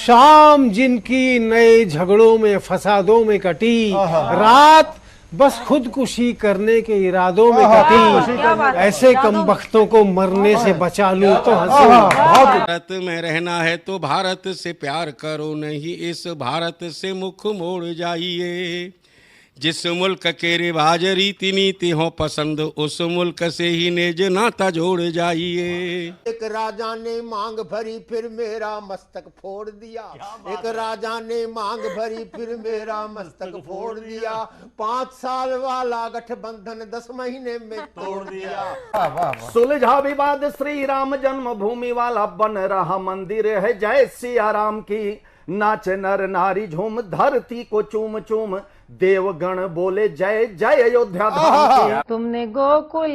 शाम जिनकी नए झगड़ों में फसादों में कटी, रात बस खुदकुशी करने के इरादों में कटी, ऐसे कमबख्तों को मरने से बचा लूं तो हंसूं। भारत में रहना है तो भारत से प्यार करो, नहीं इस भारत से मुख मोड़ जाइए। जिस मुल्क के रिवाज रीति नीति हो पसंद, उस मुल्क से ही नेज नाता जोड़ जाइए। एक राजा ने मांग भरी फिर मेरा मस्तक फोड़ दिया, एक राजा ने मांग भरी फिर मेरा मस्तक फोड़ दिया। 5 साल वाला गठबंधन 10 महीने में तोड़ दिया। सुलझा विवाद श्री राम जन्मभूमि वाला, बन रहा मंदिर है जय सिया राम की। नाच नर नारी झूम धरती को चूम चूम, देवगण बोले जय जय अयोध्या धाम की। तुमने गोकुल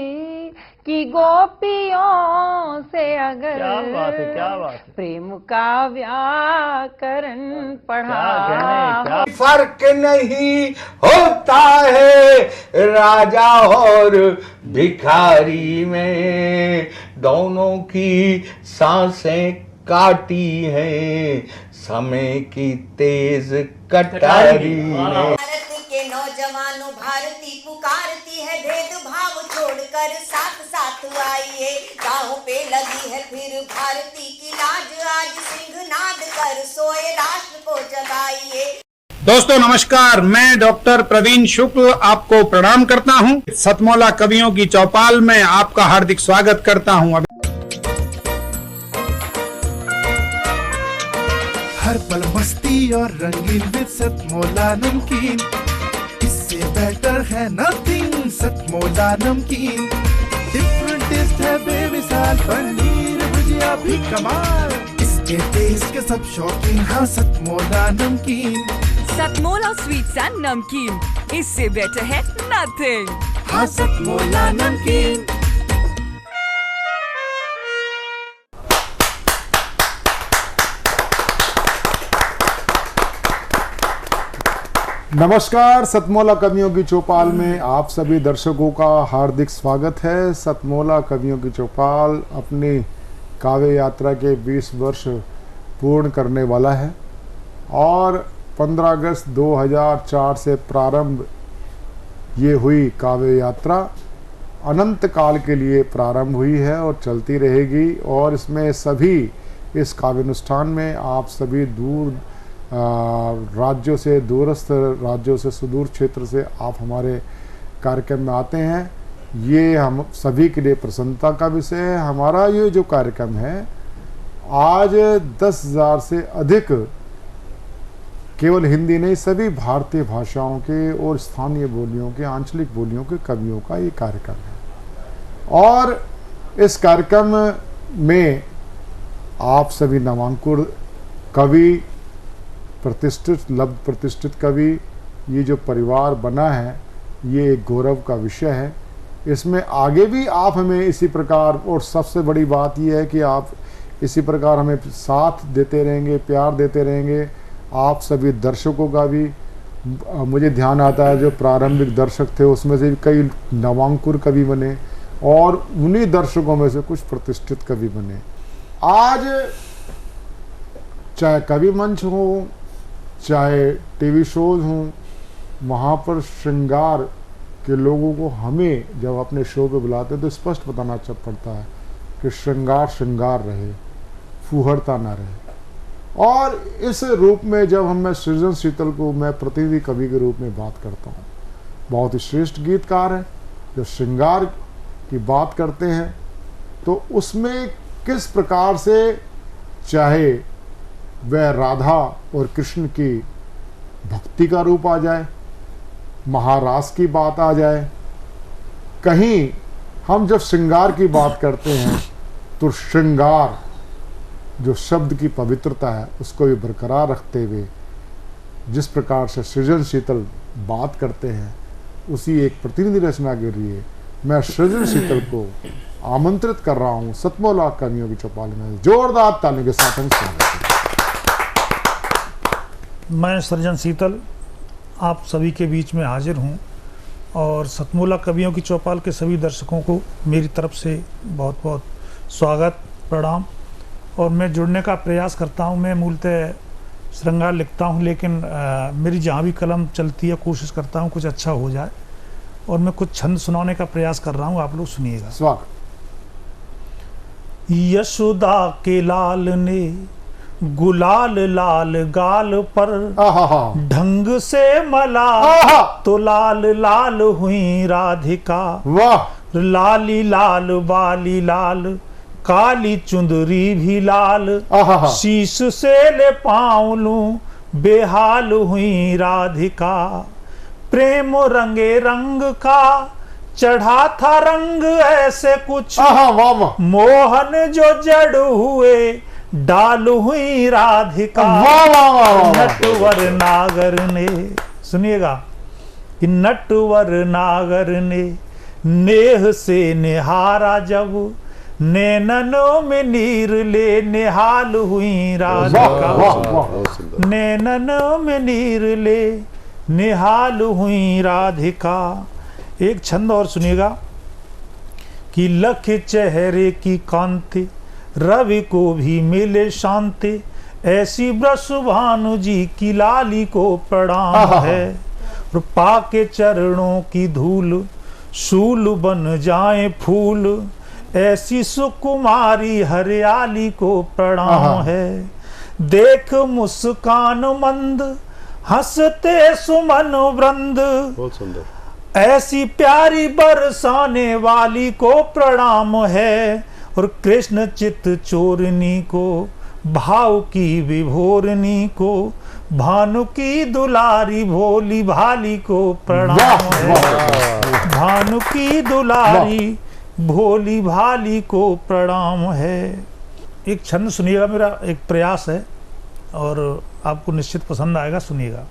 की गोपियों से अगर क्या बात है। प्रेम का व्याकरण पढ़ा, फर्क नहीं होता है राजा और भिखारी में, दोनों की सांसें काटी हैं समय की तेज कटारी ने। भारत के नौजवानों भारती पुकारती है, भेदभाव छोड़कर साथ साथ आइए। गाँव पे लगी है फिर भारती की लाज, आज सिंहनाद कर सोए राष्ट्र को जगाइए। दोस्तों नमस्कार, मैं डॉक्टर प्रवीण शुक्ल आपको प्रणाम करता हूं। सतमौला कवियों की चौपाल में आपका हार्दिक स्वागत करता हूं। हर पल मस्ती और रंगीन विद सतमौला नमकीन, इससे बेटर है नथिंग। सतमौला नमकीन डिफरेंट टेस्ट है बेमिसाल, पनीर भुजिया भी कमाल, इसके टेस्ट के सब शौकीन। हाँ सतमौला नमकीन, सतमौला स्वीट्स एंड नमकीन, इससे बेटर है नथिंग। हाँ सतमौला नमकीन। नमस्कार, सतमौला कवियों की चौपाल में आप सभी दर्शकों का हार्दिक स्वागत है। सतमौला कवियों की चौपाल अपनी काव्य यात्रा के 20 वर्ष पूर्ण करने वाला है और 15 अगस्त 2004 से प्रारंभ ये हुई काव्य यात्रा अनंत काल के लिए प्रारंभ हुई है और चलती रहेगी। और इसमें सभी इस काव्यानुष्ठान में आप सभी दूर राज्यों से, दूरस्थ राज्यों से, सुदूर क्षेत्र से आप हमारे कार्यक्रम में आते हैं। ये हम सभी के लिए प्रसन्नता का विषय है। हमारा ये जो कार्यक्रम है आज 10,000 से अधिक केवल हिंदी नहीं सभी भारतीय भाषाओं के और स्थानीय बोलियों के, आंचलिक बोलियों के कवियों का ये कार्यक्रम है। और इस कार्यक्रम में आप सभी नामांकुर कवि, प्रतिष्ठित, लब्ध प्रतिष्ठित कवि, ये जो परिवार बना है ये एक गौरव का विषय है। इसमें आगे भी आप हमें इसी प्रकार, और सबसे बड़ी बात ये है कि आप इसी प्रकार हमें साथ देते रहेंगे, प्यार देते रहेंगे। आप सभी दर्शकों का भी मुझे ध्यान आता है जो प्रारंभिक दर्शक थे उसमें से कई नवांकुर कवि बने और उन्हीं दर्शकों में से कुछ प्रतिष्ठित कवि बने। आज चाहे कवि मंच हो, चाहे टीवी शोज हों, वहाँ पर श्रृंगार के लोगों को हमें जब अपने शो पे बुलाते हैं तो स्पष्ट बताना पड़ता है कि श्रृंगार श्रृंगार रहे, फूहड़ता ना रहे। और इस रूप में जब मैं सृजन शीतल को मैं प्रतिनिधि कवि के रूप में बात करता हूँ, बहुत ही श्रेष्ठ गीतकार है, जब श्रृंगार की बात करते हैं तो उसमें किस प्रकार से, चाहे वह राधा और कृष्ण की भक्ति का रूप आ जाए, महारास की बात आ जाए, कहीं हम जब श्रृंगार की बात करते हैं तो श्रृंगार जो शब्द की पवित्रता है उसको भी बरकरार रखते हुए जिस प्रकार से सृजन शीतल बात करते हैं, उसी एक प्रतिनिधि रचना के लिए मैं सृजन शीतल को आमंत्रित कर रहा हूं सतमौला कवियों की चौपाल में। जोरदार तालियों के साथ हम स्वागत करते हैं। मैं सृजन शीतल आप सभी के बीच में हाजिर हूं और सतमौला कवियों की चौपाल के सभी दर्शकों को मेरी तरफ से बहुत बहुत स्वागत, प्रणाम। और मैं जुड़ने का प्रयास करता हूं। मैं मूलतः श्रृंगार लिखता हूँ, लेकिन मेरी जहाँ भी कलम चलती है कोशिश करता हूँ कुछ अच्छा हो जाए, और मैं कुछ छंद सुनाने का प्रयास कर रहा हूँ, आप लोग सुनिएगा। स्वागत। यशोदा के लाल ने गुलाल लाल गाल पर ढंग से मला, तो लाल लाल हुई राधिका। वाह। लाली लाल बाली लाल, काली चुंदरी भी लाल, शीश से ले पाँव लूं बेहाल हुई राधिका। प्रेम रंगे रंग का चढ़ा था रंग ऐसे कुछ, मोहन जो जड़ हुए डाल हुई राधिका। नटवर नागर ने, सुनिएगा, कि नटवर नागर ने नेह से निहारा जब, नैननों में नीर ले निहाल हुई राधिका। नैननों में नीर ले निहाल हुई राधिका। एक छंद और सुनिएगा कि लख चेहरे की कांति, रवि को भी मिले शांति, ऐसी वृषभानु जी की लाली को प्रणाम है। और पाके चरणों की धूल शूल बन जाए फूल, ऐसी सुकुमारी हरियाली को प्रणाम है। देख मुस्कान मंद हंसते सुमन वृंद, बहुत सुंदर, ऐसी प्यारी बरसाने वाली को प्रणाम है। और कृष्ण चित्त चोरनी को, भाव की विभोरनी को, भानु की दुलारी भोली भाली को प्रणाम है। भानु की दुलारी भोली भाली को प्रणाम है। एक छंद सुनिएगा, मेरा एक प्रयास है और आपको निश्चित पसंद आएगा, सुनिएगा।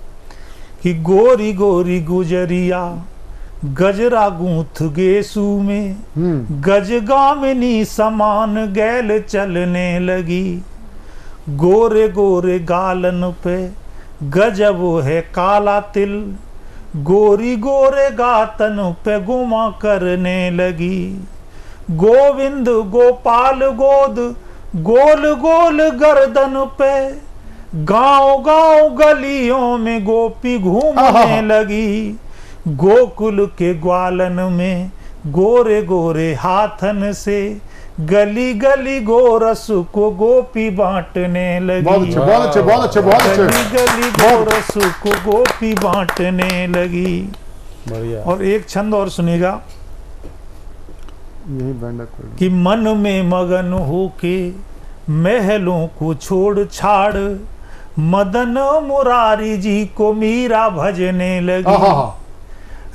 कि गोरी गोरी गुजरिया गजरा गूंथ गेसू में, गजगामिनी समान गैल चलने लगी। गोरे गोरे गालन पे गजब है काला तिल, गोरी गोरे गातन पे गुमा करने लगी। गोविंद गोपाल गोद गोल गोल गर्दन पे, गांव गांव गलियों में गोपी घूमने लगी। गोकुल के ग्वालन में गोरे गोरे हाथन से, गली गली गोरस को गोपी बांटने लगी। बहुत अच्छे, बहुत अच्छे, बहुत अच्छे, बहुत अच्छे। गली गली गोरस को गोपी बांटने लगी। बढ़िया। और एक छंद और सुनिएगा यही बैंड है कि मन में मगन होके महलों को छोड़ छाड़, मदन मुरारी जी को मीरा भजने लगी।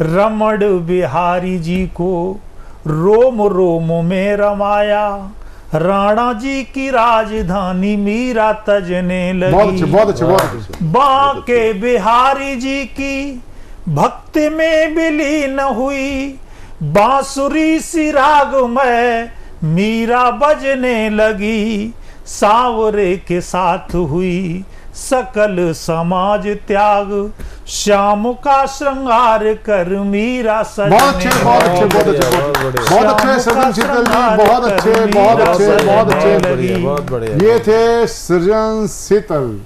रमण बिहारी जी को रोम रोम में रमाया, राणा जी की राजधानी मीरा तजने लगी। बहुत अच्छे, बहुत अच्छे, बहुत अच्छे। बांके बिहारी जी की भक्ति में विलीन हुई, बांसुरी सी राग में मीरा बजने लगी। सांवरे के साथ हुई सकल समाज त्याग, श्याम का श्रृंगार कर मीरा सजने। बहुत अच्छे, बहुत अच्छे, बहुत अच्छे, बहुत अच्छे सृजन शीतल जी, बहुत अच्छे, बहुत अच्छे, बहुत अच्छे, बहुत बढ़िया। ये थे सृजन शीतल।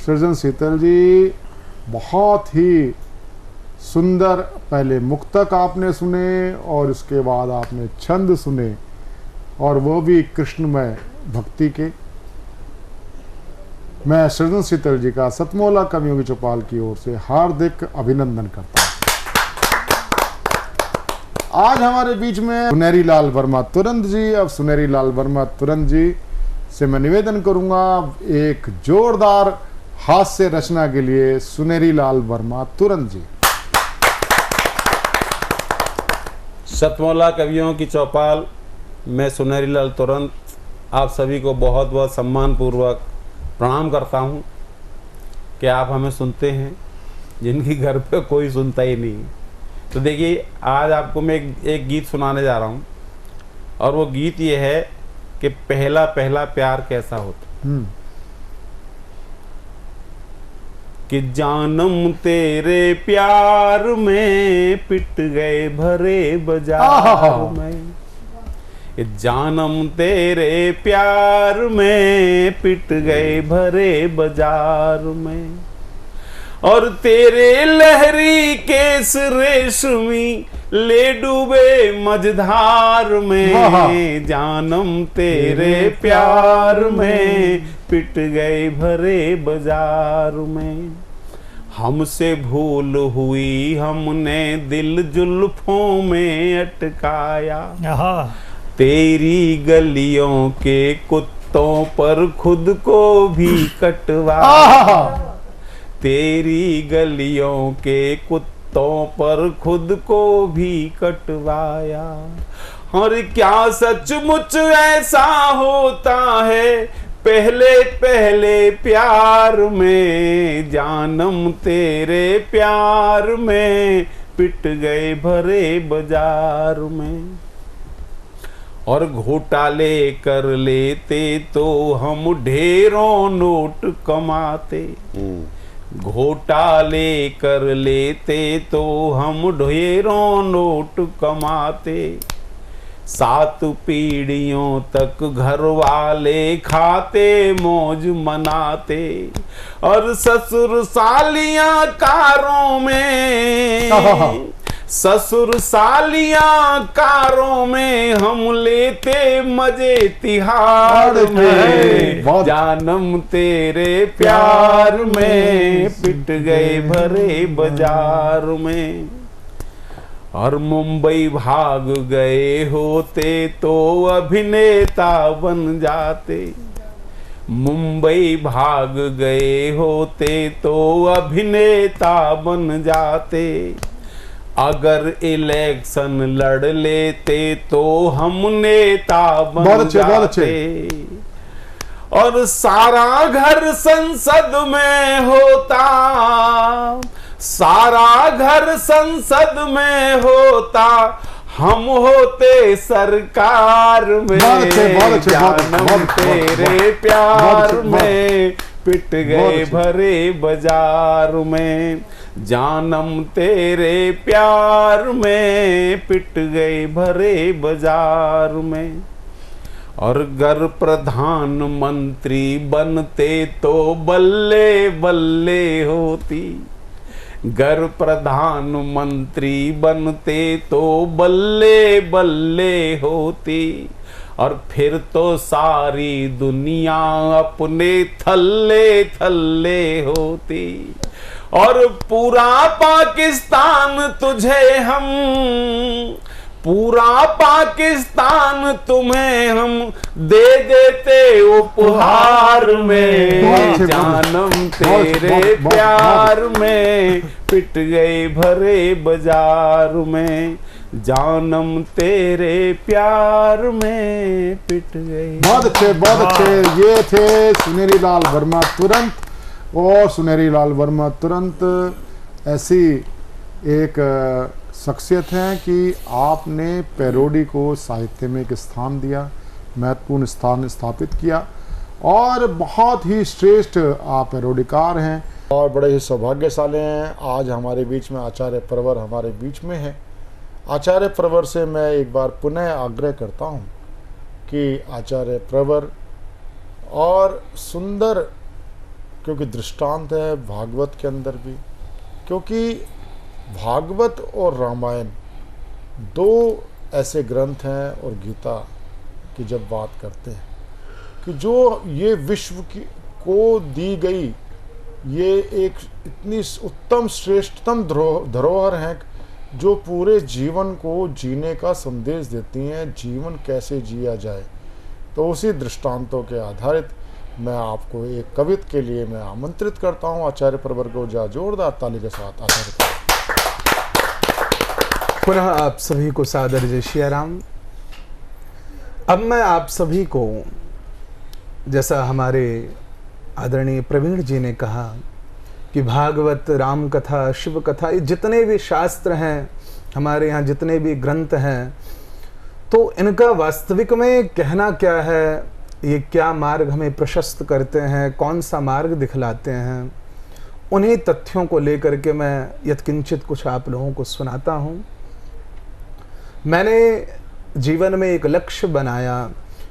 सृजन शीतल जी बहुत ही सुंदर, पहले मुक्तक आपने सुने और उसके बाद आपने छंद सुने, और वो भी कृष्णमय भक्ति के। मैं सृजन शीतल जी का सतमोला कवियों की चौपाल की ओर से हार्दिक अभिनंदन करता हूं। आज हमारे बीच में सुनहरी लाल वर्मा तुरंत जी। अब सुनहरी लाल वर्मा तुरंत जी से मैं निवेदन करूंगा एक जोरदार हास्य रचना के लिए। सुनहरी लाल वर्मा तुरंत जी। सतमोला कवियों की चौपाल में सुनहरी लाल तुरंत आप सभी को बहुत बहुत सम्मान पूर्वक प्रणाम करता हूं कि आप हमें सुनते हैं, जिनकी घर पे कोई सुनता ही नहीं। तो देखिए, आज आपको मैं एक गीत सुनाने जा रहा हूं, और वो गीत ये है कि पहला पहला प्यार कैसा होता। कि जानम तेरे प्यार में पिट गए भरे बाजार में, जानम तेरे प्यार में पिट गए भरे बाजार में, और तेरे लहरी केस रेशमी ले डूबे मझधार में। जानम तेरे प्यार में पिट गए भरे बाजार में। हमसे भूल हुई हमने दिल जुल्फों में अटकाया, तेरी गलियों के कुत्तों पर खुद को भी कटवाया, तेरी गलियों के कुत्तों पर खुद को भी कटवाया। और क्या सचमुच ऐसा होता है पहले पहले प्यार में, जानम तेरे प्यार में पिट गए भरे बाजार में। और घोटाले कर लेते तो हम ढेरों नोट कमाते, घोटाले कर लेते तो हम ढेरों नोट कमाते। 7 पीढ़ियों तक घर वाले खाते मौज मनाते, और ससुर सालियां कारों में, ससुर सालियां कारों में हम लेते मजे तिहाड़ में। जानम तेरे प्यार में पिट गए भरे बाजार में। और मुंबई भाग गए होते तो अभिनेता बन जाते, मुंबई भाग गए होते तो अभिनेता बन जाते। अगर इलेक्शन लड़ लेते तो हम नेता बन जाते। और सारा घर संसद में होता, सारा घर संसद में होता, हम होते सरकार में। जानम तेरे प्यार में पिट गए भरे बाजार में, जानम तेरे प्यार में पिट गए भरे बाजार में। और गर प्रधानमंत्री बनते तो बल्ले बल्ले होती, गर प्रधानमंत्री बनते तो बल्ले बल्ले होती। और फिर तो सारी दुनिया अपने थल्ले थल्ले होती। और पूरा पाकिस्तान तुझे हम, पूरा पाकिस्तान तुम्हें हम दे देते उपहार में। जानम तेरे प्यार में पिट गए भरे बाजार में, जानम तेरे प्यार में पिट गए। बहुत अच्छे, बहुत अच्छे। ये थे सुनेरी लाल वर्मा तुरंत। और सुनेरी लाल वर्मा तुरंत ऐसी एक शख्सियत हैं कि आपने पैरोडी को साहित्य में एक स्थान दिया, महत्वपूर्ण स्थान स्थापित किया, और बहुत ही श्रेष्ठ आप पैरोडीकार हैं और बड़े ही सौभाग्यशाली हैं। आज हमारे बीच में आचार्य प्रवर हमारे बीच में है। आचार्य प्रवर से मैं एक बार पुनः आग्रह करता हूं कि आचार्य प्रवर और सुंदर, क्योंकि दृष्टांत है भागवत के अंदर भी, क्योंकि भागवत और रामायण 2 ऐसे ग्रंथ हैं, और गीता की जब बात करते हैं कि जो ये विश्व की को दी गई ये एक इतनी उत्तम श्रेष्ठतम धरोहर हैं जो पूरे जीवन को जीने का संदेश देती हैं, जीवन कैसे जिया जाए। तो उसी दृष्टांतों के आधारित मैं आपको एक कविता के लिए मैं आमंत्रित करता हूं। आचार्य प्रवर को जोरदार ताली के साथ आचार्य प्रवर। पुनः आप सभी को सादर जय श्री राम। अब मैं आप सभी को, जैसा हमारे आदरणीय प्रवीण जी ने कहा कि भागवत, राम कथा, शिव कथा, ये जितने भी शास्त्र हैं हमारे यहाँ, जितने भी ग्रंथ हैं, तो इनका वास्तविक में कहना क्या है, ये क्या मार्ग हमें प्रशस्त करते हैं, कौन सा मार्ग दिखलाते हैं, उन्हीं तथ्यों को लेकर के मैं यत्किंचित कुछ आप लोगों को सुनाता हूँ। मैंने जीवन में एक लक्ष्य बनाया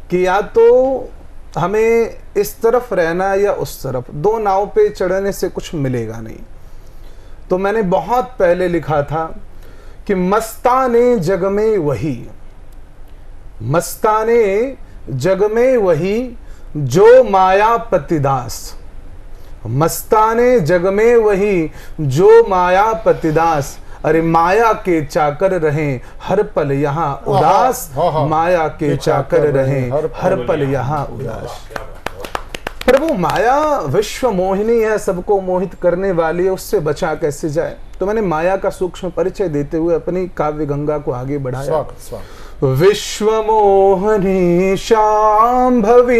कि या तो हमें इस तरफ रहना या उस तरफ, दो नाव पे चढ़ने से कुछ मिलेगा नहीं। तो मैंने बहुत पहले लिखा था कि मस्ताने जग में वही, मस्ताने जग में वही जो माया पतिदास, मस्ताने जग में वही जो माया पतिदास। अरे माया के चाकर रहें हर पल यहाँ उदास, माया के चाकर रहें हर पल यहाँ उदास। प्रभु माया विश्व मोहिनी है, सबको मोहित करने वाली है, उससे बचा कैसे जाए। तो मैंने माया का सूक्ष्म परिचय देते हुए अपनी काव्य गंगा को आगे बढ़ाया। विश्व मोहनी शांभवी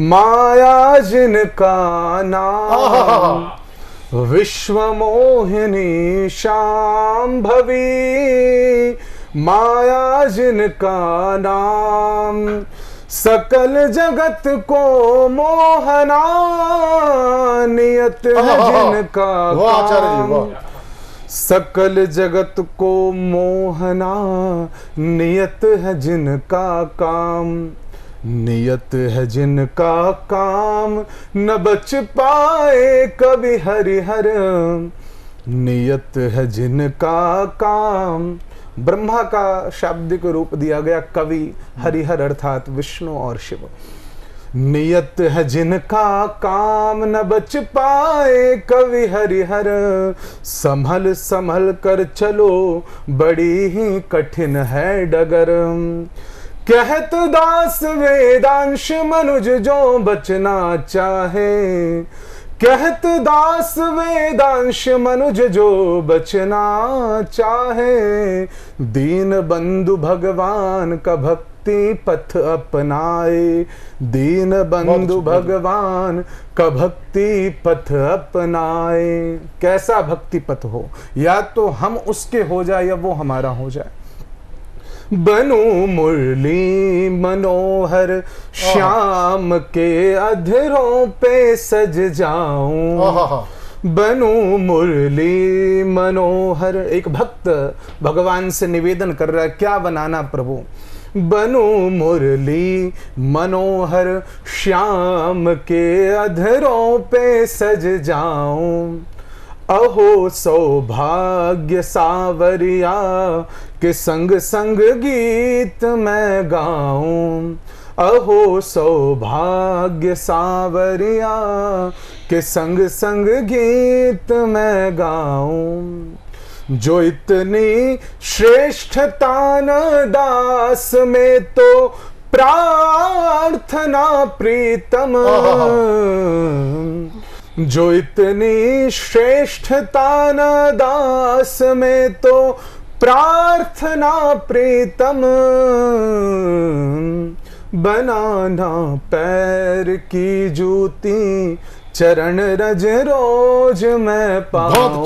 माया जिनका नाम, विश्व मोहिनी शांभवी माया जिनका नाम, सकल जगत को मोहना नियत है जिनका काम, सकल जगत को मोहना नियत है जिनका काम, नियत है जिनका काम न बच पाए कभी हरिहर, नियत है जिनका काम। ब्रह्मा का शाब्दिक रूप दिया गया कवि, हरिहर अर्थात विष्णु और शिव। नियत है जिनका काम न बच पाए कवि हरिहर, संभल संभल कर चलो बड़ी ही कठिन है डगर। कहत दास वेदांश मनुज जो बचना चाहे, कहत दास वेदांश मनुज जो बचना चाहे, दीन बंधु भगवान का भक्ति पथ अपनाए, दीन बंधु भगवान का भक्ति पथ अपनाए। कैसा भक्ति पथ हो, या तो हम उसके हो जाए या वो हमारा हो जाए। बनू मुरली मनोहर श्याम के अधरों पे सज जाऊं, बनू मुरली मनोहर। एक भक्त भगवान से निवेदन कर रहा है, क्या बनाना प्रभु? बनू मुरली मनोहर श्याम के अधरों पे सज जाऊं, अहो सौभाग्य सावरिया के संग संग गीत मैं गाऊं, अहो सौभाग्य सावरिया के संग संग गीत मैं गाऊं। जो इतनी श्रेष्ठता न दास में तो प्रार्थना प्रीतम, जो इतनी श्रेष्ठता न दास में तो प्रार्थना प्रीतम, बनाना पैर की जूती चरण रज रोज मैं पाऊं,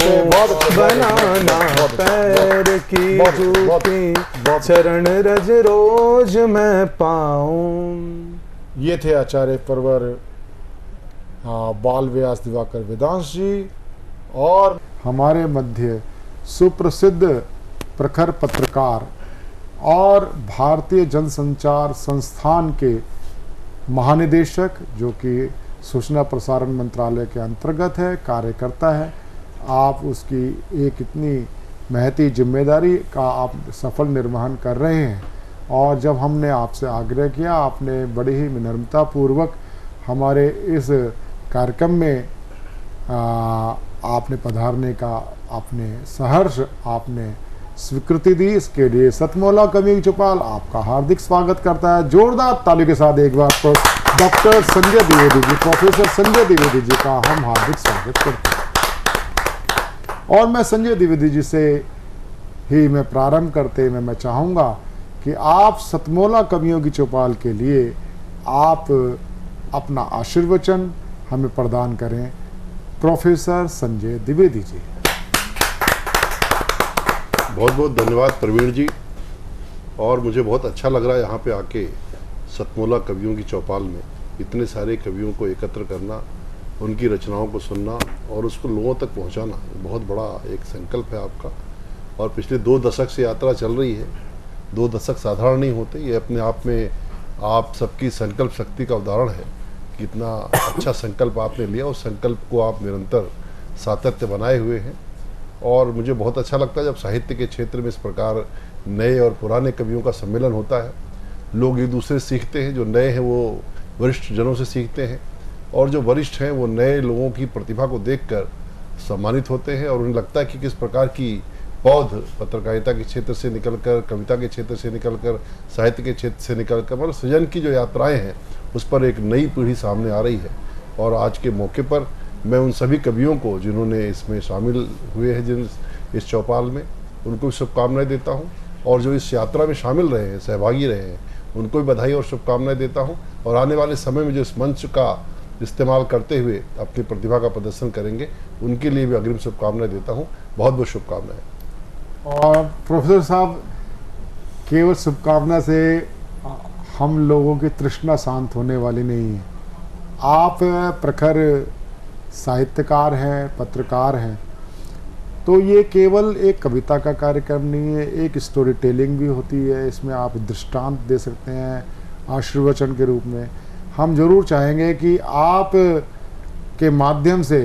बनाना पैर की जूती चरण रज रोज मैं पाऊं। ये थे आचार्य परवर बाल व्यास दिवाकर वेदांश जी, और हमारे मध्य सुप्रसिद्ध प्रखर पत्रकार और भारतीय जनसंचार संस्थान के महानिदेशक, जो कि सूचना प्रसारण मंत्रालय के अंतर्गत है, कार्यकर्ता है। आप उसकी एक इतनी महती जिम्मेदारी का आप सफल निर्वहन कर रहे हैं, और जब हमने आपसे आग्रह किया, आपने बड़ी ही विनम्रता पूर्वक हमारे इस कार्यक्रम में आपने पधारने का आपने सहर्ष आपने स्वीकृति दी। इसके लिए सतमौला कवि चौपाल आपका हार्दिक स्वागत करता है। जोरदार ताली के साथ एक बार पर डॉक्टर संजय द्विवेदी जी, प्रोफेसर संजय द्विवेदी जी का हम हार्दिक स्वागत करते हैं। और मैं संजय द्विवेदी जी से ही मैं प्रारंभ करते हुए मैं चाहूँगा कि आप सतमौला कवियों की चौपाल के लिए आप अपना आशीर्वचन हमें प्रदान करें। प्रोफेसर संजय द्विवेदी जी। बहुत बहुत धन्यवाद प्रवीण जी, और मुझे बहुत अच्छा लग रहा है यहाँ पे आके सतमौला कवियों की चौपाल में इतने सारे कवियों को एकत्र करना, उनकी रचनाओं को सुनना और उसको लोगों तक पहुँचाना बहुत बड़ा एक संकल्प है आपका। और पिछले 2 दशक से यात्रा चल रही है, 2 दशक साधारण नहीं होते। ये अपने आप में आप सबकी संकल्प शक्ति का उदाहरण है। कितना अच्छा संकल्प आपने लिया, उस संकल्प को आप निरंतर सातत्य बनाए हुए हैं। और मुझे बहुत अच्छा लगता है जब साहित्य के क्षेत्र में इस प्रकार नए और पुराने कवियों का सम्मेलन होता है। लोग एक दूसरे से सीखते हैं, जो नए हैं वो वरिष्ठ जनों से सीखते हैं, और जो वरिष्ठ हैं वो नए लोगों की प्रतिभा को देखकर सम्मानित होते हैं, और उन्हें लगता है कि किस प्रकार की पौध पत्रकारिता के क्षेत्र से निकलकर, कविता के क्षेत्र से निकलकर, साहित्य के क्षेत्र से निकलकर, मतलब सृजन की जो यात्राएं हैं उस पर एक नई पीढ़ी सामने आ रही है। और आज के मौके पर मैं उन सभी कवियों को जिन्होंने इसमें शामिल हुए हैं, जिन इस चौपाल में, उनको भी शुभकामनाएं देता हूँ। और जो इस यात्रा में शामिल रहे हैं, सहभागी रहे हैं, उनको भी बधाई और शुभकामनाएं देता हूँ। और आने वाले समय में जो इस मंच का इस्तेमाल करते हुए अपनी प्रतिभा का प्रदर्शन करेंगे, उनके लिए भी अग्रिम शुभकामनाएं देता हूँ। बहुत बहुत शुभकामनाएं। और प्रोफेसर साहब, केवल शुभकामना से हम लोगों की तृष्णा शांत होने वाली नहीं है। आप प्रखर साहित्यकार हैं, पत्रकार हैं, तो ये केवल एक कविता का कार्यक्रम नहीं है, एक स्टोरी टेलिंग भी होती है। इसमें आप दृष्टांत दे सकते हैं आशीर्वचन के रूप में। हम जरूर चाहेंगे कि आप के माध्यम से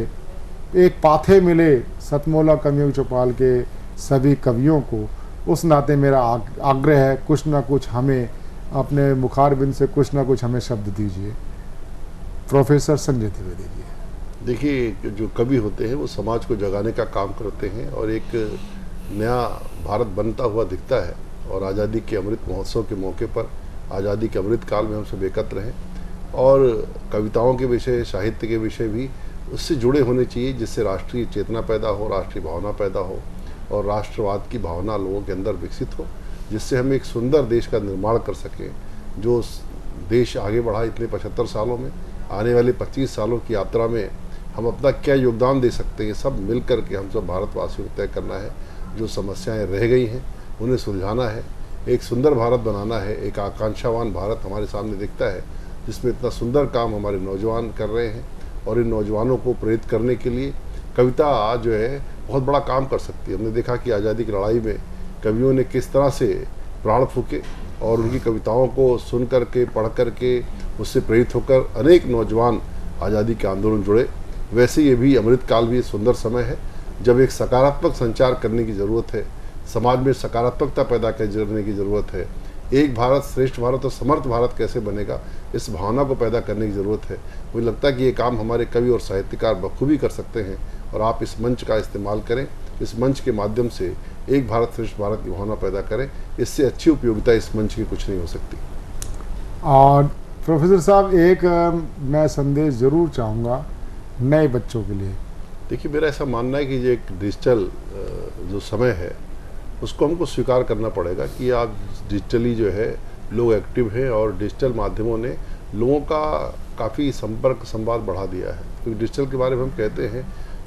एक पाथे मिले सतमोला कवियों चौपाल के सभी कवियों को। उस नाते मेरा आग्रह है, कुछ ना कुछ हमें अपने मुखारबिंद से कुछ ना कुछ हमें शब्द दीजिए। प्रोफेसर संजय द्विवेदी जी। देखिए, जो कवि होते हैं वो समाज को जगाने का काम करते हैं, और एक नया भारत बनता हुआ दिखता है। और आज़ादी के अमृत महोत्सव के मौके पर, आज़ादी के अमृत काल में हम सब एकत्र हैं, और कविताओं के विषय, साहित्य के विषय भी उससे जुड़े होने चाहिए, जिससे राष्ट्रीय चेतना पैदा हो, राष्ट्रीय भावना पैदा हो, और राष्ट्रवाद की भावना लोगों के अंदर विकसित हो, जिससे हम एक सुंदर देश का निर्माण कर सकें। जो देश आगे बढ़ा इतने 75 सालों में, आने वाले 25 सालों की यात्रा में हम अपना क्या योगदान दे सकते हैं, सब मिल कर के हम सब भारतवासियों को तय करना है। जो समस्याएं रह गई हैं उन्हें सुलझाना है, एक सुंदर भारत बनाना है। एक आकांक्षावान भारत हमारे सामने दिखता है, जिसमें इतना सुंदर काम हमारे नौजवान कर रहे हैं। और इन नौजवानों को प्रेरित करने के लिए कविता जो है बहुत बड़ा काम कर सकती है। हमने देखा कि आज़ादी की लड़ाई में कवियों ने किस तरह से प्राण फूके, और उनकी कविताओं को सुन करके, पढ़ करके, उससे प्रेरित होकर अनेक नौजवान आज़ादी के आंदोलन जुड़े। वैसे ये भी अमृत काल भी एक सुंदर समय है, जब एक सकारात्मक संचार करने की ज़रूरत है, समाज में सकारात्मकता पैदा करने की ज़रूरत है। एक भारत श्रेष्ठ भारत और समर्थ भारत कैसे बनेगा, इस भावना को पैदा करने की ज़रूरत है। मुझे लगता है कि ये काम हमारे कवि और साहित्यकार बखूबी कर सकते हैं, और आप इस मंच का इस्तेमाल करें। इस मंच के माध्यम से एक भारत श्रेष्ठ भारत की भावना पैदा करें। इससे अच्छी उपयोगिता इस मंच की कुछ नहीं हो सकती। और प्रोफेसर साहब, एक मैं संदेश ज़रूर चाहूँगा नए बच्चों के लिए। देखिए, मेरा ऐसा मानना है कि ये एक डिजिटल जो समय है उसको हमको स्वीकार करना पड़ेगा कि आप डिजिटली जो है लोग एक्टिव हैं, और डिजिटल माध्यमों ने लोगों का काफ़ी संपर्क संवाद बढ़ा दिया है। क्योंकि डिजिटल के बारे में हम कहते हैं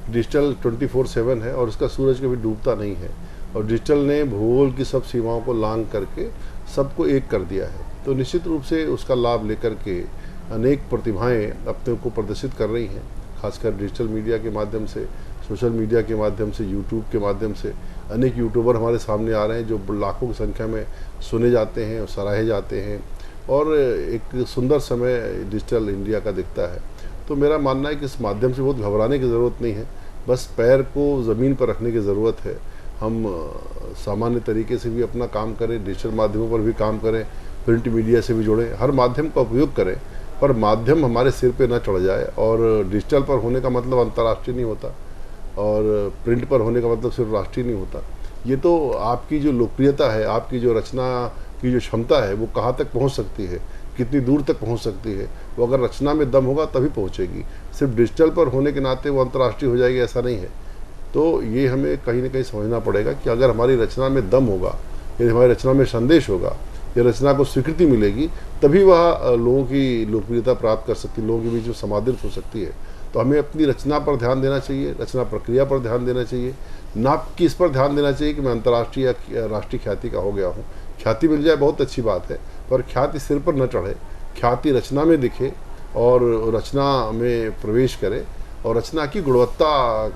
डिजिटल 24/7 है, और इसका सूरज कभी डूबता नहीं है। और डिजिटल ने भूगोल की सब सीमाओं को लांघ करके सबको एक कर दिया है। तो निश्चित रूप से उसका लाभ लेकर के अनेक प्रतिभाएं अपने को प्रदर्शित कर रही हैं, खासकर डिजिटल मीडिया के माध्यम से, सोशल मीडिया के माध्यम से, यूट्यूब के माध्यम से। अनेक यूट्यूबर हमारे सामने आ रहे हैं जो लाखों की संख्या में सुने जाते हैं और सराहे जाते हैं, और एक सुंदर समय डिजिटल इंडिया का दिखता है। तो मेरा मानना है कि इस माध्यम से बहुत घबराने की ज़रूरत नहीं है, बस पैर को ज़मीन पर रखने की ज़रूरत है। हम सामान्य तरीके से भी अपना काम करें, डिजिटल माध्यमों पर भी काम करें, प्रिंट मीडिया से भी जुड़ें, हर माध्यम का उपयोग करें, पर माध्यम हमारे सिर पे ना चढ़ जाए। और डिजिटल पर होने का मतलब अंतर्राष्ट्रीय नहीं होता, और प्रिंट पर होने का मतलब सिर्फ राष्ट्रीय नहीं होता। ये तो आपकी जो लोकप्रियता है, आपकी जो रचना की जो क्षमता है, वो कहाँ तक पहुँच सकती है, कितनी दूर तक पहुँच सकती है, वो अगर रचना में दम होगा तभी पहुँचेगी। सिर्फ डिजिटल पर होने के नाते वो अंतर्राष्ट्रीय हो जाएगी ऐसा नहीं है। तो ये हमें कहीं ना कहीं समझना पड़ेगा कि अगर हमारी रचना में दम होगा, यदि हमारी रचना में संदेश होगा, या रचना को स्वीकृति मिलेगी, तभी वह लोगों की लोकप्रियता प्राप्त कर सकती है, लोगों के बीच में समादृत हो सकती है। तो हमें अपनी रचना पर ध्यान देना चाहिए, रचना प्रक्रिया पर ध्यान देना चाहिए, ना कि इस पर ध्यान देना चाहिए कि मैं अंतर्राष्ट्रीय या राष्ट्रीय ख्याति का हो गया हूँ। ख्याति मिल जाए बहुत अच्छी बात है, पर ख्याति सिर पर न चढ़े, ख्याति रचना में दिखे और रचना में प्रवेश करे, और रचना की गुणवत्ता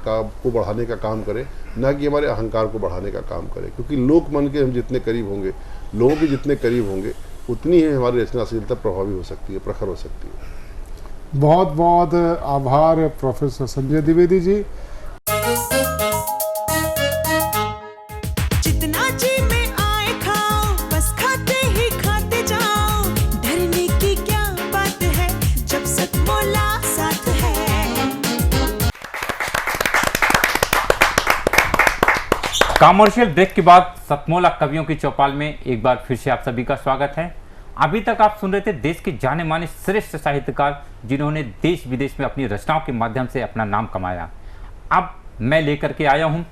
को बढ़ाने का काम करे, ना कि हमारे अहंकार को बढ़ाने का काम करे। क्योंकि लोक मन के हम जितने करीब होंगे, लोगों के जितने करीब होंगे, उतनी ही हमारी रचनाशीलता प्रभावी हो सकती है, प्रखर हो सकती है। बहुत बहुत आभार प्रोफेसर संजय द्विवेदी जी। जितना जी में आए खाओ, बस खाते ही खाते जाओ, डरने की क्या बात है जब सतमोला साथ है। कमर्शियल ब्रेक के बाद सतमोला कवियों की चौपाल में एक बार फिर से आप सभी का स्वागत है। अभी तक आप सुन रहे थे देश के जाने माने श्रेष्ठ साहित्यकार जिन्होंने देश विदेश में अपनी रचनाओं के माध्यम से अपना नाम कमाया। अब मैं लेकर के आया हूं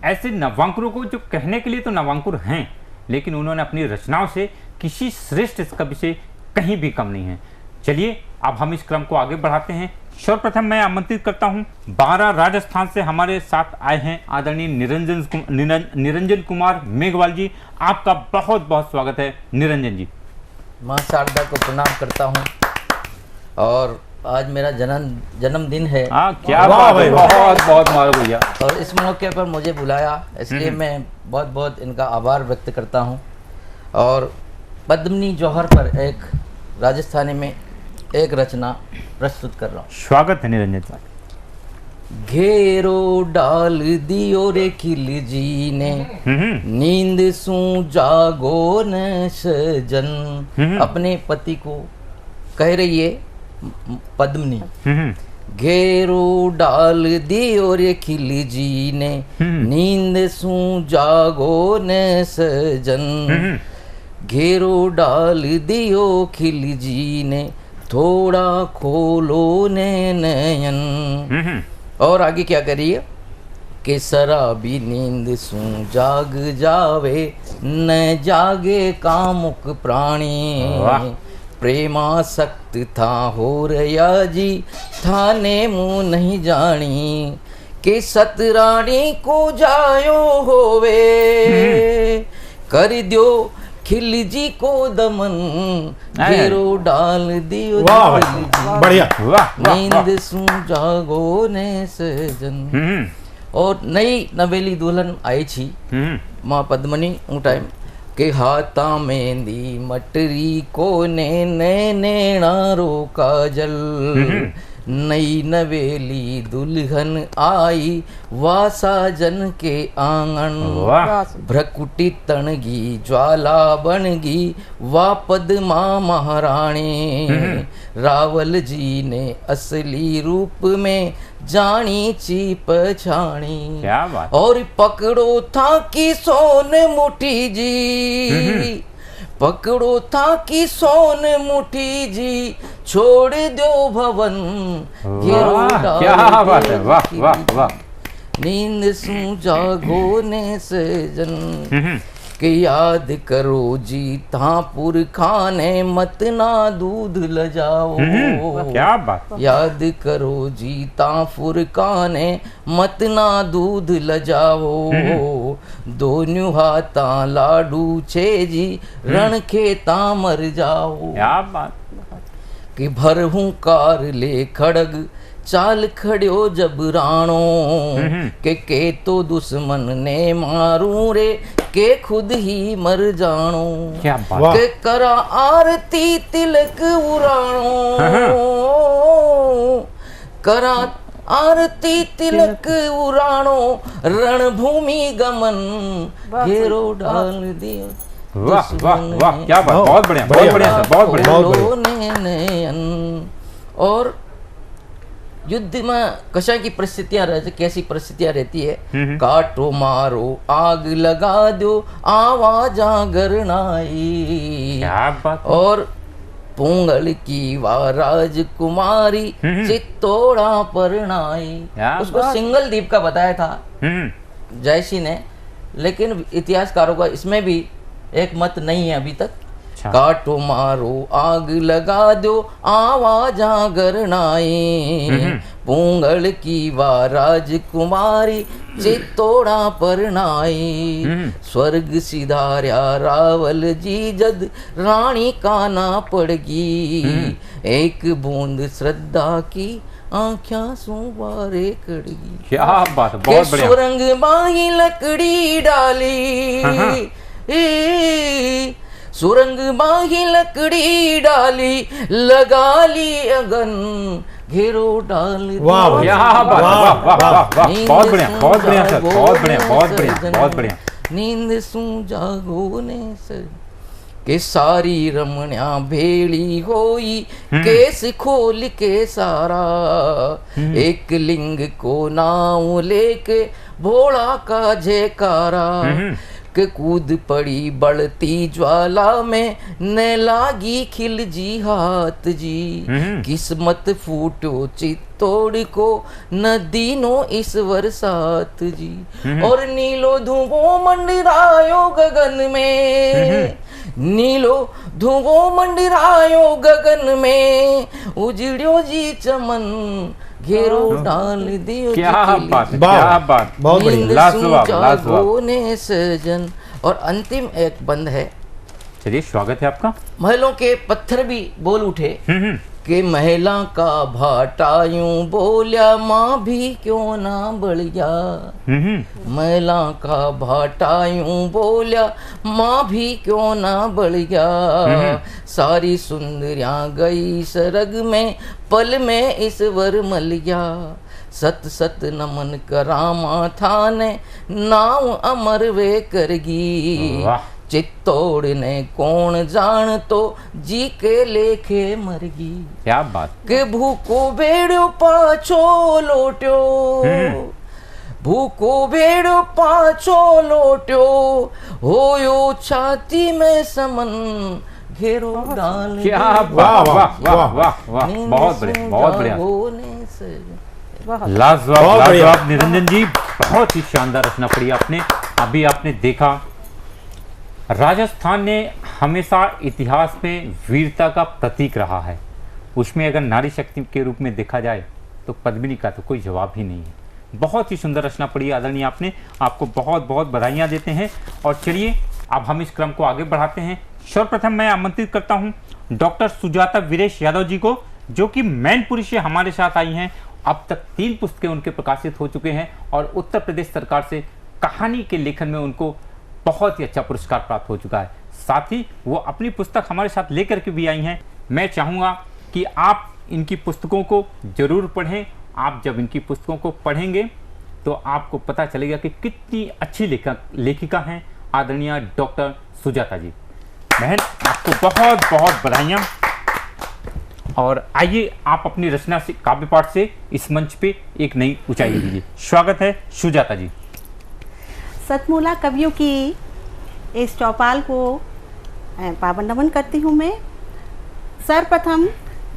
ऐसे नवांकुरों को जो कहने के लिए तो नवांकुर हैं, लेकिन उन्होंने अपनी रचनाओं से किसी श्रेष्ठ कवि से कहीं भी कम नहीं है। चलिए अब हम इस क्रम को आगे बढ़ाते हैं। सर्वप्रथम मैं आमंत्रित करता हूं, 12 राजस्थान से हमारे साथ आए हैं आदरणीय निरंजन कुमार मेघवाल जी। आपका बहुत बहुत स्वागत है निरंजन जी। माँ शारदा को प्रणाम करता हूँ और आज मेरा जन्मदिन है। क्या बात है, बहुत बहुत मुबारक भैया। और इस मौके पर मुझे बुलाया, इसलिए मैं बहुत बहुत इनका आभार व्यक्त करता हूँ। और पद्मिनी जौहर पर एक राजस्थानी में एक रचना प्रस्तुत कर रहा हूँ। स्वागत है निरंजन साहब। घेरो डाल दियो रे खिल जी ने, नींद सू जागो न सजन। अपने पति को कह रही है पद्मिनी, घेरो डाल दियो रे खिल जी ने, नींद सू जागो न सजन। घेरो डाल दियो खिल जी ने, थोड़ा खोलो ने नयन। और आगे क्या करिए कि शराबी नींद सू जाग जावे, न जागे कामुक प्राणी। प्रेमासक्त था हो रया जी, थाने मुँह नहीं जानी। कि सतरानी को जायो होवे, कर दियो खिल जी को दमन। घेरो डाल दियो बढ़िया, नींद सू जागो ने सजन। और नई नवेली दुल्हन आई छी माँ पद्मिनी उ टाइम के हाथा मेहंदी मटरी को ने नैणारो काजल। नई नवेली दुल्हन आई वासा जन के आंगन। भ्रकुटी तणगी ज्वाला बनगी वा पद्मा महारानी। रावल जी ने असली रूप में जानी ची पछाणी। क्या बात। और पकड़ो था कि सोन मुठी जी, पकड़ो था कि सोन मुठी जी, छोड़ दो भवन। क्या बात है, वाह वाह वाह। नींद सू जागो ने सजन। कि याद करो जी तापुर खाने मत ना दूध ल जाओ। क्या बात। याद करो जी तापुर खाने मत ना दूध ल जाओ। दोन्यू हाथा लाडू छे जी, रण खेता मर जाओ। क्या बात। कि भर हूँ कार ले खड़ग, चाल खड़ियो जब राणो। के तो दुश्मन ने मारू रे, के खुद ही मर जानो। क्या बात। के करा आरती तिलक उराणो। करा आरती तिलक उराणो, रणभूमि गमन। घेरो डाल दियो। वाह वाह वाह, क्या बात, बहुत बढ़िया, बहुत बढ़िया, बहुत बढ़िया। और युद्ध में कशा की परिस्थितियां रहती, कैसी परिस्थितियां रहती है। काटो मारो आग लगा दो, आवाजा गरनाई। क्या बात। और पोंगल की वा राजकुमारी, चित्तौड़ा परनाई। उसको सिंगल द्वीप का बताया था जयसी ने, लेकिन इतिहासकारों का इसमें भी एक मत नहीं है अभी तक। काटो मारो आग लगा दो, आवाजा गरनाई। पोंगल की वा राजकुमारी, चित्तौड़ा परनाई। स्वर्ग सिधार्या रावल जी, जद रानी का ना पड़गी। एक बूंद श्रद्धा की आँख्या सुबारे कड़गी। क्या बात है, बहुत बढ़िया। सुरंग माही लकड़ी डाली, सुरंग माही लकड़ी डाली, लगा ली अगन घेरो डाल। वाह क्या बात, वाह वाह वाह, बहुत बढ़िया, बहुत बढ़िया सर, बहुत बढ़िया, बहुत बढ़िया, बहुत बढ़िया। नींद सू जागो ने सर के सारी रमणिया भेड़ी होई, केस खोल के सारा एक लिंग को नाव लेके भोला का जयकारा। के कूद पड़ी बढ़ती ज्वाला में न लागी खिल जी हाथ जी, किस्मत फूटो चित्तौड़ को न दीनो इस बरसात जी। और नीलो धुओं मंडरायो गगन में, नीलो धुओं मंडरायो गगन में, उजड़ियो जी चमन घेरो डाल दियो। क्या बात है, क्या बात, बहुत बढ़िया, लाजवाब लाजवाब। ने सजन। और अंतिम एक बंद है, चलिए स्वागत है आपका। महलों के पत्थर भी बोल उठे कि महिला का भाटा यूं बोलिया, माँ भी क्यों ना बढ़ गया। महिला का भाटा यूं बोलिया, माँ भी क्यों ना बढ़ गया। सारी सुंदरियां गई सरग में, पल में इस वर मल गया। सत सत नमन करामा थाने, नाव अमर वे करगी। चित्तौड़ ने कौन जान तो, जी के लेखे मरगी। क्या बात के भूको भेड़ो पाछो लोट्यो, भूको भेड़ो पाछो लोट्यो, होयो छाती में समन घेरो डाल। क्या वाह वाह वाह वाह वाह, बहुत बढ़िया, बहुत बढ़िया, लाजवाब लाजवाब। निरंजन जी बहुत ही शानदार रचना पढ़ी आपने। अभी आपने देखा राजस्थान ने हमेशा इतिहास में वीरता का प्रतीक रहा है, उसमें अगर नारी शक्ति के रूप में देखा जाए तो पद्मिनी का तो कोई जवाब ही नहीं है। बहुत ही सुंदर रचना पढ़ी आदरणीय आपने, आपको बहुत बहुत बधाइयाँ देते हैं। और चलिए अब हम इस क्रम को आगे बढ़ाते हैं। सर्वप्रथम मैं आमंत्रित करता हूँ डॉक्टर सुजाता वीरेश यादव जी को, जो कि मैनपुरी से हमारे साथ आई हैं। अब तक 3 पुस्तकें उनके प्रकाशित हो चुके हैं और उत्तर प्रदेश सरकार से कहानी के लेखन में उनको बहुत ही अच्छा पुरस्कार प्राप्त हो चुका है। साथ ही वो अपनी पुस्तक हमारे साथ लेकर के भी आई हैं। मैं चाहूँगा कि आप इनकी पुस्तकों को जरूर पढ़ें। आप जब इनकी पुस्तकों को पढ़ेंगे तो आपको पता चलेगा कि कितनी अच्छी लेखिका हैं आदरणीय डॉक्टर सुजाता जी। बहन आपको बहुत बहुत बधाइयाँ। और आइए आप अपनी रचना से, काव्य पाठ से इस मंच पे एक नई ऊंचाई दीजिए। स्वागत है सुजाता जी। सतमोला कवियों की इस चौपाल को पावन नमन करती हूँ मैं। सर्वप्रथम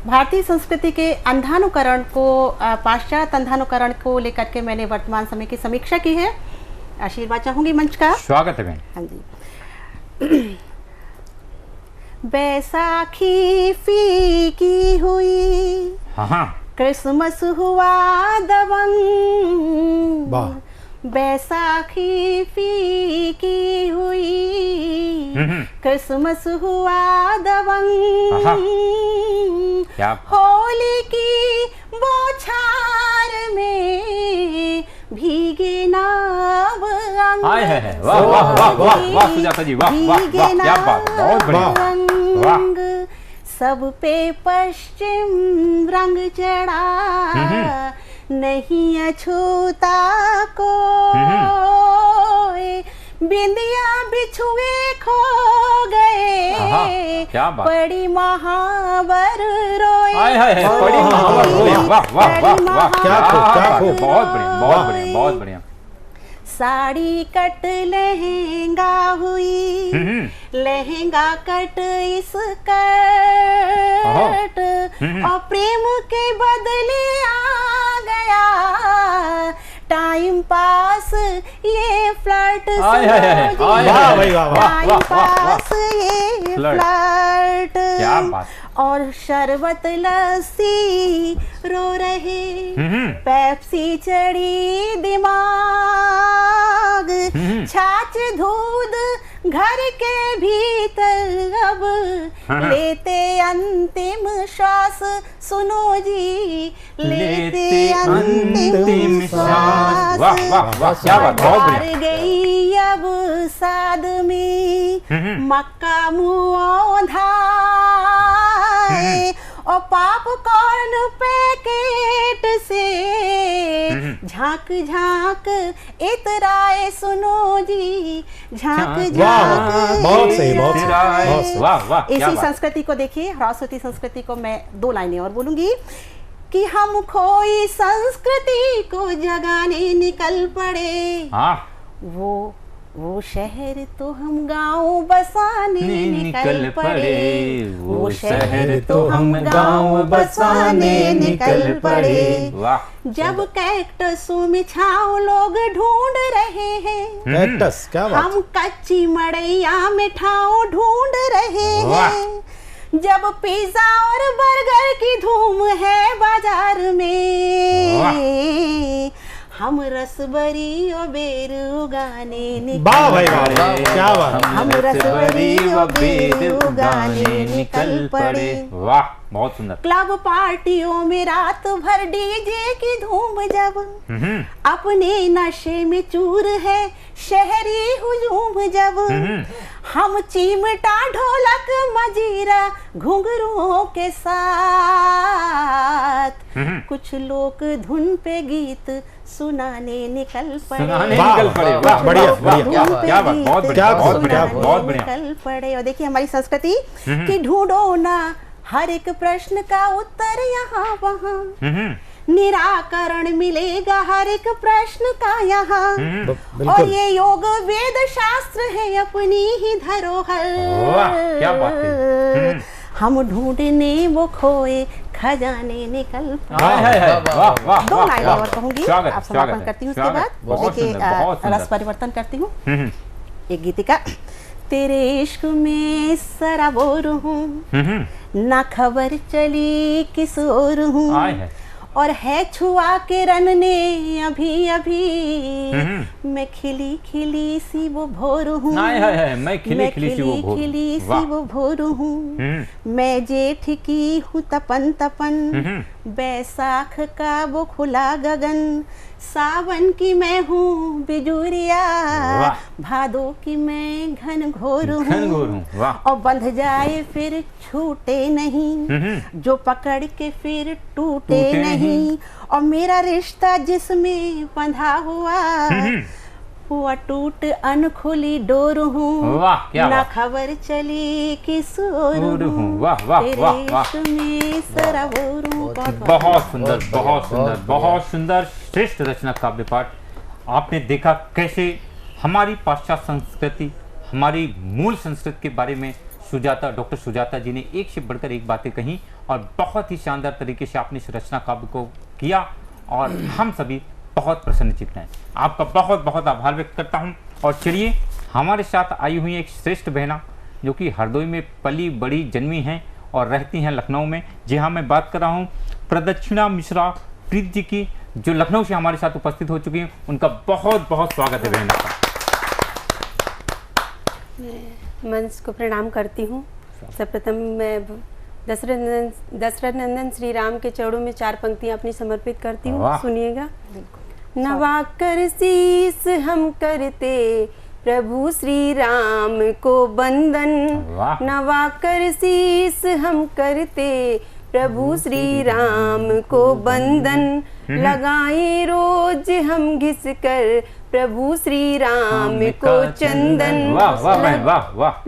भारतीय संस्कृति के अंधानुकरण को, पाश्चात्य अंधानुकरण को लेकर के मैंने वर्तमान समय की समीक्षा की है। आशीर्वाद चाहूंगी मंच का। स्वागत है बहन। हाँ जी। बैसाखी फीकी हुई, क्रिसमस हुआ दबंग। बैसाखी फीकी हुई, क्रिसमस हुआ दबंग। होली की बौछार में भीगे नाव अंग। वाह वाह वाह वाह वाह सुजाता जी, वाह वाह वाह, क्या बात, बहुत बढ़िया, वाह। सब पे पश्चिम रंग चढ़ा, नहीं अछूता को। बिंदिया बिछुए खो गए, पड़ी महावर रोए। पड़ी महावर रोए, वाह वाह वाह वाह, क्या बहुत बढ़िया, बहुत बढ़िया, बहुत बढ़िया। साड़ी कट लहंगा हुई, लहंगा कट स्कर्ट, और प्रेम के बदले आ गया टाइम पास ये फ्लर्ट। टाइम पास ये फ्लर्ट, और शरबत लस्सी रो रहे, पेप्सी चढ़ी दिमाग, छाछ दूध घर के भीतर अब लेते अंतिम श्वास, सुनो जी, लेते अंतिम श्वास। वाह वाह वाह, क्या बात, बहुत हार बढ़िया। गई अब साद में मक्का मुआधा, और पॉपकॉर्न पैकेट से झांक झांक इतराए, सुनो जी, झांक झांक बहुत सही, बहुत सही, बहुत सही। वाह वाह, क्या इसी बात। संस्कृति को देखिए, सरस्वती संस्कृति को मैं 2 लाइनें और बोलूंगी कि हम खोई संस्कृति को जगाने निकल पड़े, हाँ, वो शहर तो हम गांव बसाने निकल पड़े, वो शहर तो हम गांव बसाने निकल पड़े। वाह, जब कैक्टसों में छांव लोग ढूंढ रहे हैं, कैक्टस, क्या बात। हम कच्ची मड़ैया में ठाव ढूंढ रहे हैं। जब पिज्जा और बर्गर की धूम है बाजार में, हम रसबरी और बेर उगाने वाह भाई वाह, क्या बात। हम रसबरी और बेर उगाने निकल पड़े। वाह, बहुत सुंदर। क्लब पार्टियों में रात भर डीजे की धूम, जब अपने नशे में चूर है शहरी हुजूम, जब हम चिमटा ढोलक मजीरा घुंघरुओं के साथ कुछ लोग धुन पे गीत सुनाने निकल पड़े। निकल पड़े। वाह, बढ़िया बढ़िया, क्या बात, बहुत बढ़िया, बहुत बढ़िया, बहुत बढ़िया। निकल पड़े। और देखिए हमारी संस्कृति कि ढूंढो ना हर एक प्रश्न का उत्तर यहाँ वहाँ, निराकरण मिलेगा हर एक प्रश्न का यहाँ, और ये योग वेद शास्त्र है अपनी ही धरोहर। वाह, क्या बात है। हम ढूंढने वो खोए खजाने निकल वाह वाह, 2 लाइन और कहूंगी, स्वागत, आप समापन स्वागत, करती हूँ उसके स्वागत। बाद। बहुत देखिए सुंदर, बहुत सुंदर। रस परिवर्तन करती हूँ। एक गीतिका, तेरे इश्क में सराबोर हूँ, ना खबर चली किस ओर हूँ, और है छुआ के रन ने अभी अभी, मैं खिली खिली सी वो भोर हूँ, मैं खिली खिली सी वो भोर हूँ, मैं जेठ की हूँ तपन तपन, बैसाख का वो खुला गगन, सावन की मैं हूँ बिजुरिया, भादो की मैं घन घोर हूँ, और बंध जाए फिर छूटे नहीं, जो पकड़ के फिर टूटे नहीं, और मेरा रिश्ता जिसमें बंधा हुआ वो अटूट अनखुली डोर हूँ, ना खबर चली किस ओर हूँ, तेरे इश्क में सराबोर हूँ। बहुत सुंदर, बहुत सुंदर, बहुत सुंदर, श्रेष्ठ रचना काव्य पाठ। आपने देखा कैसे हमारी पाश्चात्य संस्कृति, हमारी मूल संस्कृति के बारे में सुजाता, डॉक्टर सुजाता जी ने एक से बढ़कर एक बातें कही, और बहुत ही शानदार तरीके से आपने इस रचना काव्य को किया, और हम सभी बहुत प्रसन्नचित्त हैं। आपका बहुत बहुत आभार व्यक्त करता हूं। और चलिए, हमारे साथ आई हुई एक श्रेष्ठ बहना जो कि हरदोई में पली बड़ी जन्मी हैं और रहती हैं लखनऊ में। जी हाँ, मैं बात कर रहा हूं प्रदक्षिणा मिश्रा प्रीत जी की, जो लखनऊ से हमारे साथ उपस्थित हो चुकी हैं। उनका बहुत बहुत स्वागत है बहन का। मंच को प्रणाम करती हूँ। सर्वप्रथम मैं दशरथ नंदन श्री राम के चरणों में 4 पंक्तियां अपनी समर्पित करती हूँ, सुनिएगा। नवाकर शीस हम करते प्रभु श्री राम को बंदन, नवाकर शीस हम करते प्रभु श्री राम को बंदन, लगाए रोज हम घिस कर प्रभु श्री राम को चंदन,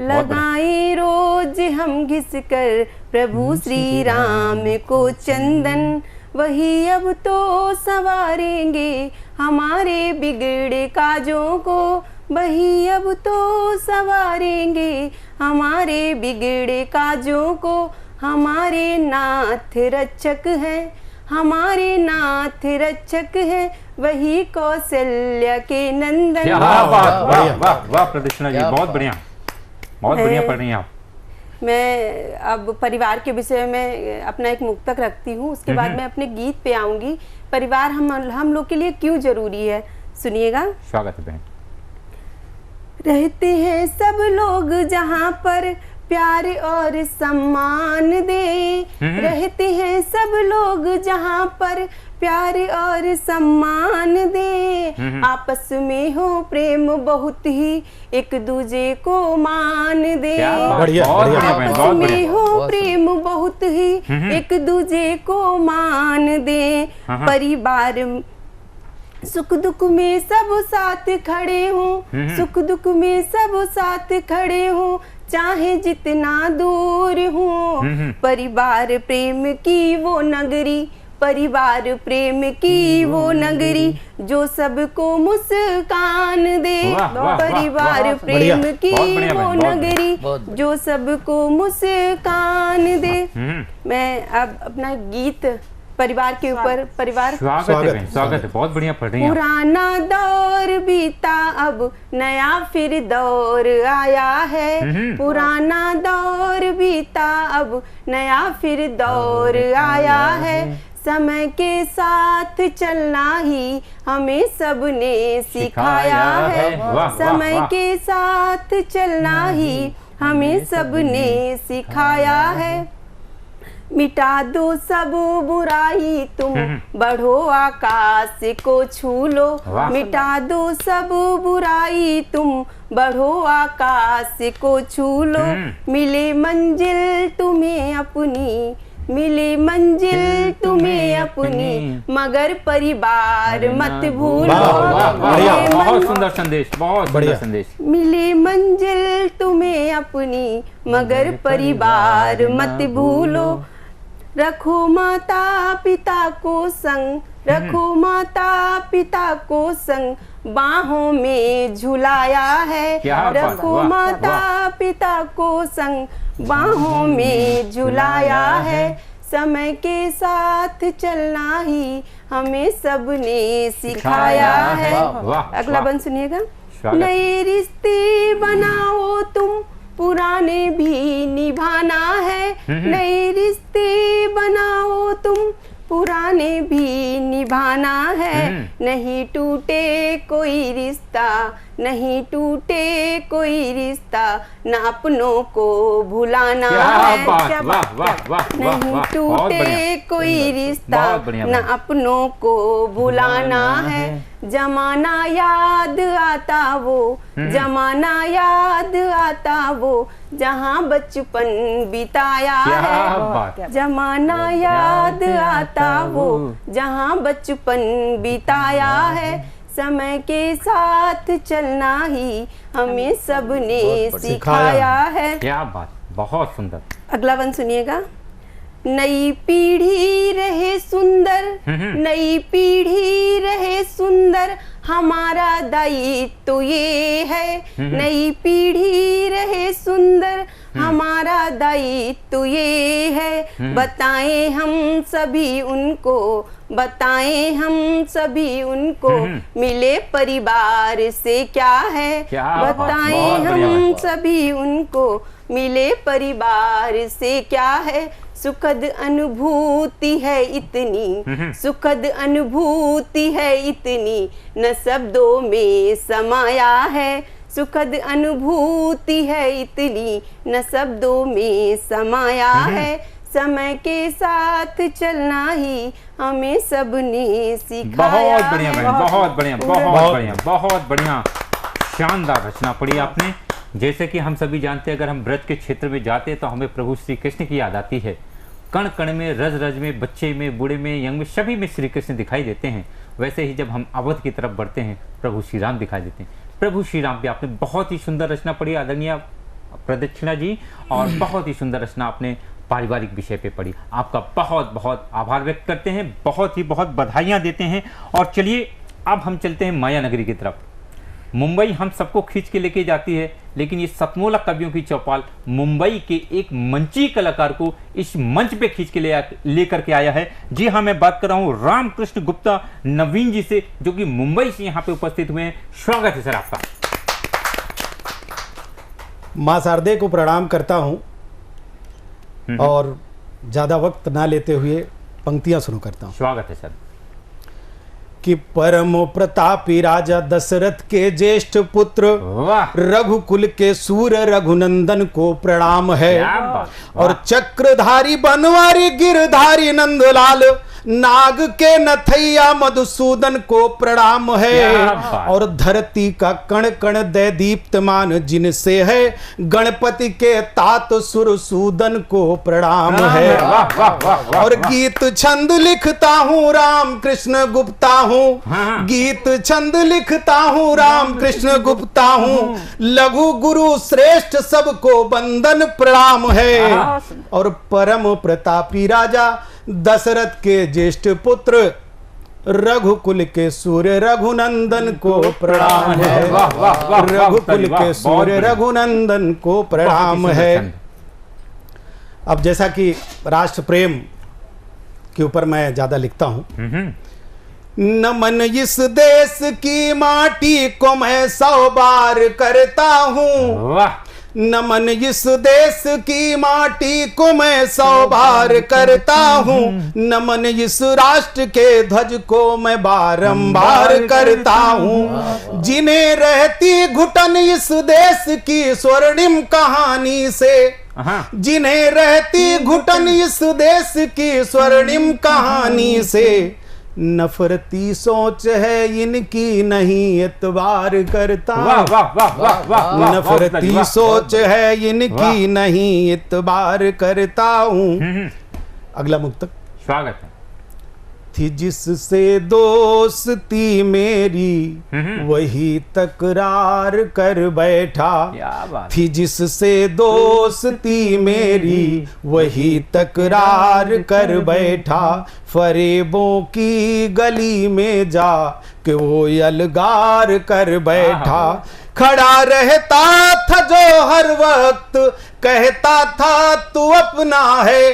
लगाए रोज हम घिस कर प्रभु श्री राम को चंदन, वही अब तो संवारेंगे हमारे बिगड़े काजों को, वही अब तो संवारेंगे हमारे बिगड़े काजों को, हमारे नाथ रक्षक है, हमारे नाथ रक्षक है, वही कौशल्या के नंदन। वाह वाह वाह प्रदक्षिणा जी, बहुत बढ़िया, बहुत बढ़िया पढ़ रही हैं आप। मैं अब परिवार के विषय में अपना एक मुक्तक रखती हूँ, उसके बाद मैं अपने गीत पे आऊंगी। परिवार हम लोग के लिए क्यों जरूरी है, सुनिएगा। स्वागत है बहन। रहते हैं सब लोग जहाँ पर प्यार और सम्मान दे। रहते हैं सब लोग जहाँ पर प्यार और सम्मान दे। आपस में हो प्रेम बहुत ही एक दूजे को मान दे। आपस में हो प्रेम बहुत ही एक दूजे को मान दे। परिवार सुख दुख में सब साथ खड़े हों, सुख दुख में सब साथ खड़े हों, चाहे जितना दूर हो। परिवार प्रेम की वो नगरी, परिवार प्रेम की वो नगरी जो सबको मुस्कान दे। परिवार प्रेम की वो नगरी जो सबको मुस्कान दे। मैं अब अपना गीत परिवार के ऊपर, परिवार स्वागत है, बहुत बढ़िया पढ़ रही हैं। पुराना दौर बीता अब नया फिर दौर आया है। पुराना दौर बीता अब नया फिर दौर आया है। समय के साथ चलना ही हमें सबने सिखाया है। समय के साथ चलना ही हमें सबने सिखाया है। मिटा दो सब बुराई तुम बढ़ो आकाश को छू लो। मिटा दो सब बुराई तुम बढ़ो आकाश को छू लो। मिले मंजिल तुम्हें अपनी, मिले मंजिल तुम्हें अपनी, मगर परिवार मत भूलो। बहुत सुंदर संदेश, बहुत बढ़िया संदेश। मिले मंजिल तुम्हें अपनी, मगर परिवार मत भूलो। रखो माता पिता को संग, रखो माता पिता को संग, बाहों में झुलाया है। रखो माता पिता को संग, बाहों में झुलाया है। समय के साथ चलना ही हमें सबने सिखाया है। अगला बंद सुनिएगा। नए रिश्ते बनाओ तुम, पुराने भी निभाना है। नए रिश्ते बनाओ तुम, पुराने भी निभाना है। नहीं टूटे कोई रिश्ता, नहीं टूटे कोई रिश्ता, न अपनों को भुलाना है। नहीं टूटे कोई रिश्ता, न अपनों को भुलाना है। जमाना याद आता वो, जमाना याद आता वो, जहाँ बचपन बिताया है। जमाना याद आता वो, जहाँ बचपन बिताया है। समय के साथ चलना ही हमें सबने सिखाया है। क्या बात, बहुत सुंदर। अगला वन सुनिएगा। नई पीढ़ी रहे सुंदर, नई पीढ़ी रहे सुंदर, हमारा दायित्व तो ये है। नई पीढ़ी रहे सुंदर, हमारा दायित्व तो ये है। बताएं हम सभी उनको, बताएं हम सभी उनको, मिले परिवार से क्या है। बताएं हम सभी उनको, मिले परिवार से क्या है। सुखद अनुभूति है इतनी, सुखद अनुभूति है इतनी, न शब्दों में समाया है। सुखद अनुभूति है इतनी, न शब्दों में समाया है। समय के साथ चलना ही हमें सबने सिखाया। बहुत बढ़िया बहन, बहुत बढ़िया, बहुत बढ़िया, बहुत बढ़िया, शानदार रचना पढ़ी आपने। जैसे कि हम सभी जानते हैं, अगर हम ब्रज के क्षेत्र में जाते हैं तो हमें प्रभु श्री कृष्ण की याद आती है। कण कण में, रज रज में, बच्चे में, बूढ़े में, यंग में, सभी में श्री कृष्ण दिखाई देते हैं। वैसे ही जब हम अवध की तरफ बढ़ते हैं, प्रभु श्री राम दिखाई देते हैं। प्रभु श्री राम पे आपने बहुत ही सुंदर रचना पढ़ी आदरणीय प्रदक्षिणा जी, और बहुत ही सुंदर रचना आपने पारिवारिक विषय पे पढ़ी। आपका बहुत बहुत आभार व्यक्त करते हैं, बहुत ही बहुत बधाइयाँ देते हैं। और चलिए अब हम चलते हैं माया नगरी की तरफ। मुंबई हम सबको खींच के लेके जाती है, लेकिन ये सतमोला कवियों की चौपाल मुंबई के एक मंची कलाकार को इस मंच पे खींच के लेकर के आया है। जी हाँ, मैं बात कर रहा हूँ रामकृष्ण गुप्ता नवीन जी से, जो कि मुंबई से यहाँ पे उपस्थित हुए हैं। स्वागत है सर आपका। मां शारदे को प्रणाम करता हूँ और ज्यादा वक्त ना लेते हुए पंक्तियां शुरू करता हूँ। स्वागत है सर। कि परम प्रतापी राजा दशरथ के ज्येष्ठ पुत्र रघुकुल के सूर्य रघुनंदन को प्रणाम है। और चक्रधारी बनवारी गिरधारी नंदलाल नाग के नथैया मधुसूदन को प्रणाम है। और धरती का कण कण दे दीप्तमान जिनसे है गणपति के तात सुरसूदन को प्रणाम है। और गीत छंद लिखता हूँ राम कृष्ण गुप्ता हूँ, गीत छंद लिखता हूँ राम कृष्ण गुप्ता हूँ, लघु गुरु श्रेष्ठ सबको बंदन प्रणाम है। और परम प्रतापी राजा दशरथ के ज्येष्ठ पुत्र रघुकुल के सूर्य रघुनंदन को प्रणाम है। रघुकुल के सूर्य रघुनंदन को प्रणाम है। अब जैसा कि राष्ट्र प्रेम के ऊपर मैं ज्यादा लिखता हूं, नमन इस देश की माटी को मैं 100 बार करता हूं, नमन इस देश की माटी को मैं 100 बार करता हूँ, नमन इस राष्ट्र के ध्वज को मैं बारंबार करता हूँ। जिन्हें रहती घुटन इस देश की स्वर्णिम कहानी से, जिन्हें रहती घुटन इस देश की स्वर्णिम कहानी से, नफरती सोच है इनकी नहीं एतबार करता। नफरती सोच है इनकी नहीं एतबार करता हूँ। अगला मुक्तक स्वागत है। थी जिससे दोस्ती मेरी वही तकरार कर बैठा, थी जिससे दोस्ती मेरी वही तकरार कर बैठा, फरेबों की गली में जा के वो अलगार कर बैठा। खड़ा रहता था जो हर वक्त कहता था तू अपना है,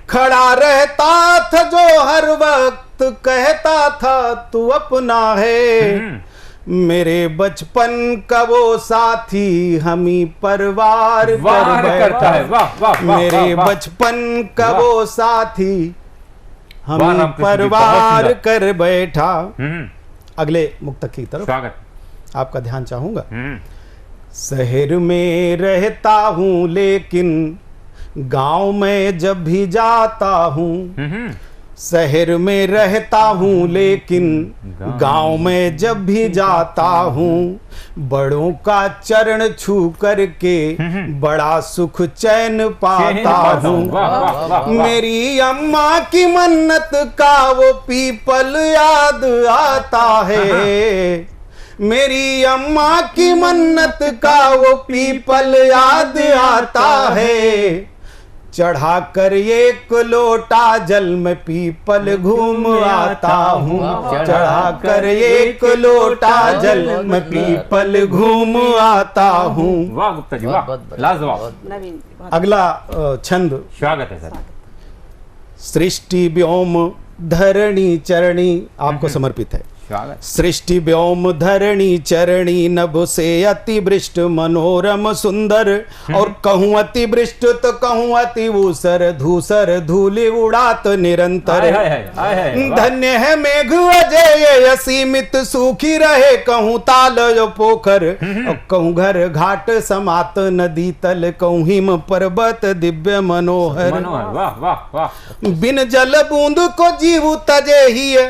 खड़ा रहता था जो हर वक्त कहता था तू अपना है। मेरे बचपन का वो साथी हमी परवार कर बैठा है, मेरे बचपन का वो साथी हमी परवार कर बैठा। अगले मुक्तक की तरफ स्वागत आपका ध्यान चाहूंगा। शहर में रहता हूँ लेकिन गांव में जब भी जाता हूँ, शहर में रहता हूँ लेकिन गांव में जब भी जाता हूँ, बड़ों का चरण छू करके बड़ा सुख चैन पाता हूँ। मेरी अम्मा की मन्नत का वो पीपल याद आता है, मेरी अम्मा की मन्नत का वो पीपल याद आता है। चढ़ा कर एक लोटा जल में पीपल घूम आता हूँ, चढ़ा कर एक लोटा जल में पीपल घूम आता हूँ। वाह गुप्ता जी, वाह, लाजवाब। अगला छंद स्वागत है सर। सृष्टि व्योम धरणी चरणी आपको समर्पित है। सृष्टि व्योम धरणी चरणी नभ से अति वृष्ट मनोरम सुंदर, और कहूँ अति वृष्ट तो कहूँ अति ऊसर धूसर धूलि उड़ात निरंतर। धन्य है मेघ अजय असीमित सूखी रहे, कहूँ ताल पोखर कहूँ घर घाट समात नदी तल, कहूँ हिम पर्वत दिव्य मनोहर। बिन जल बूंद को जीव तजे ही है,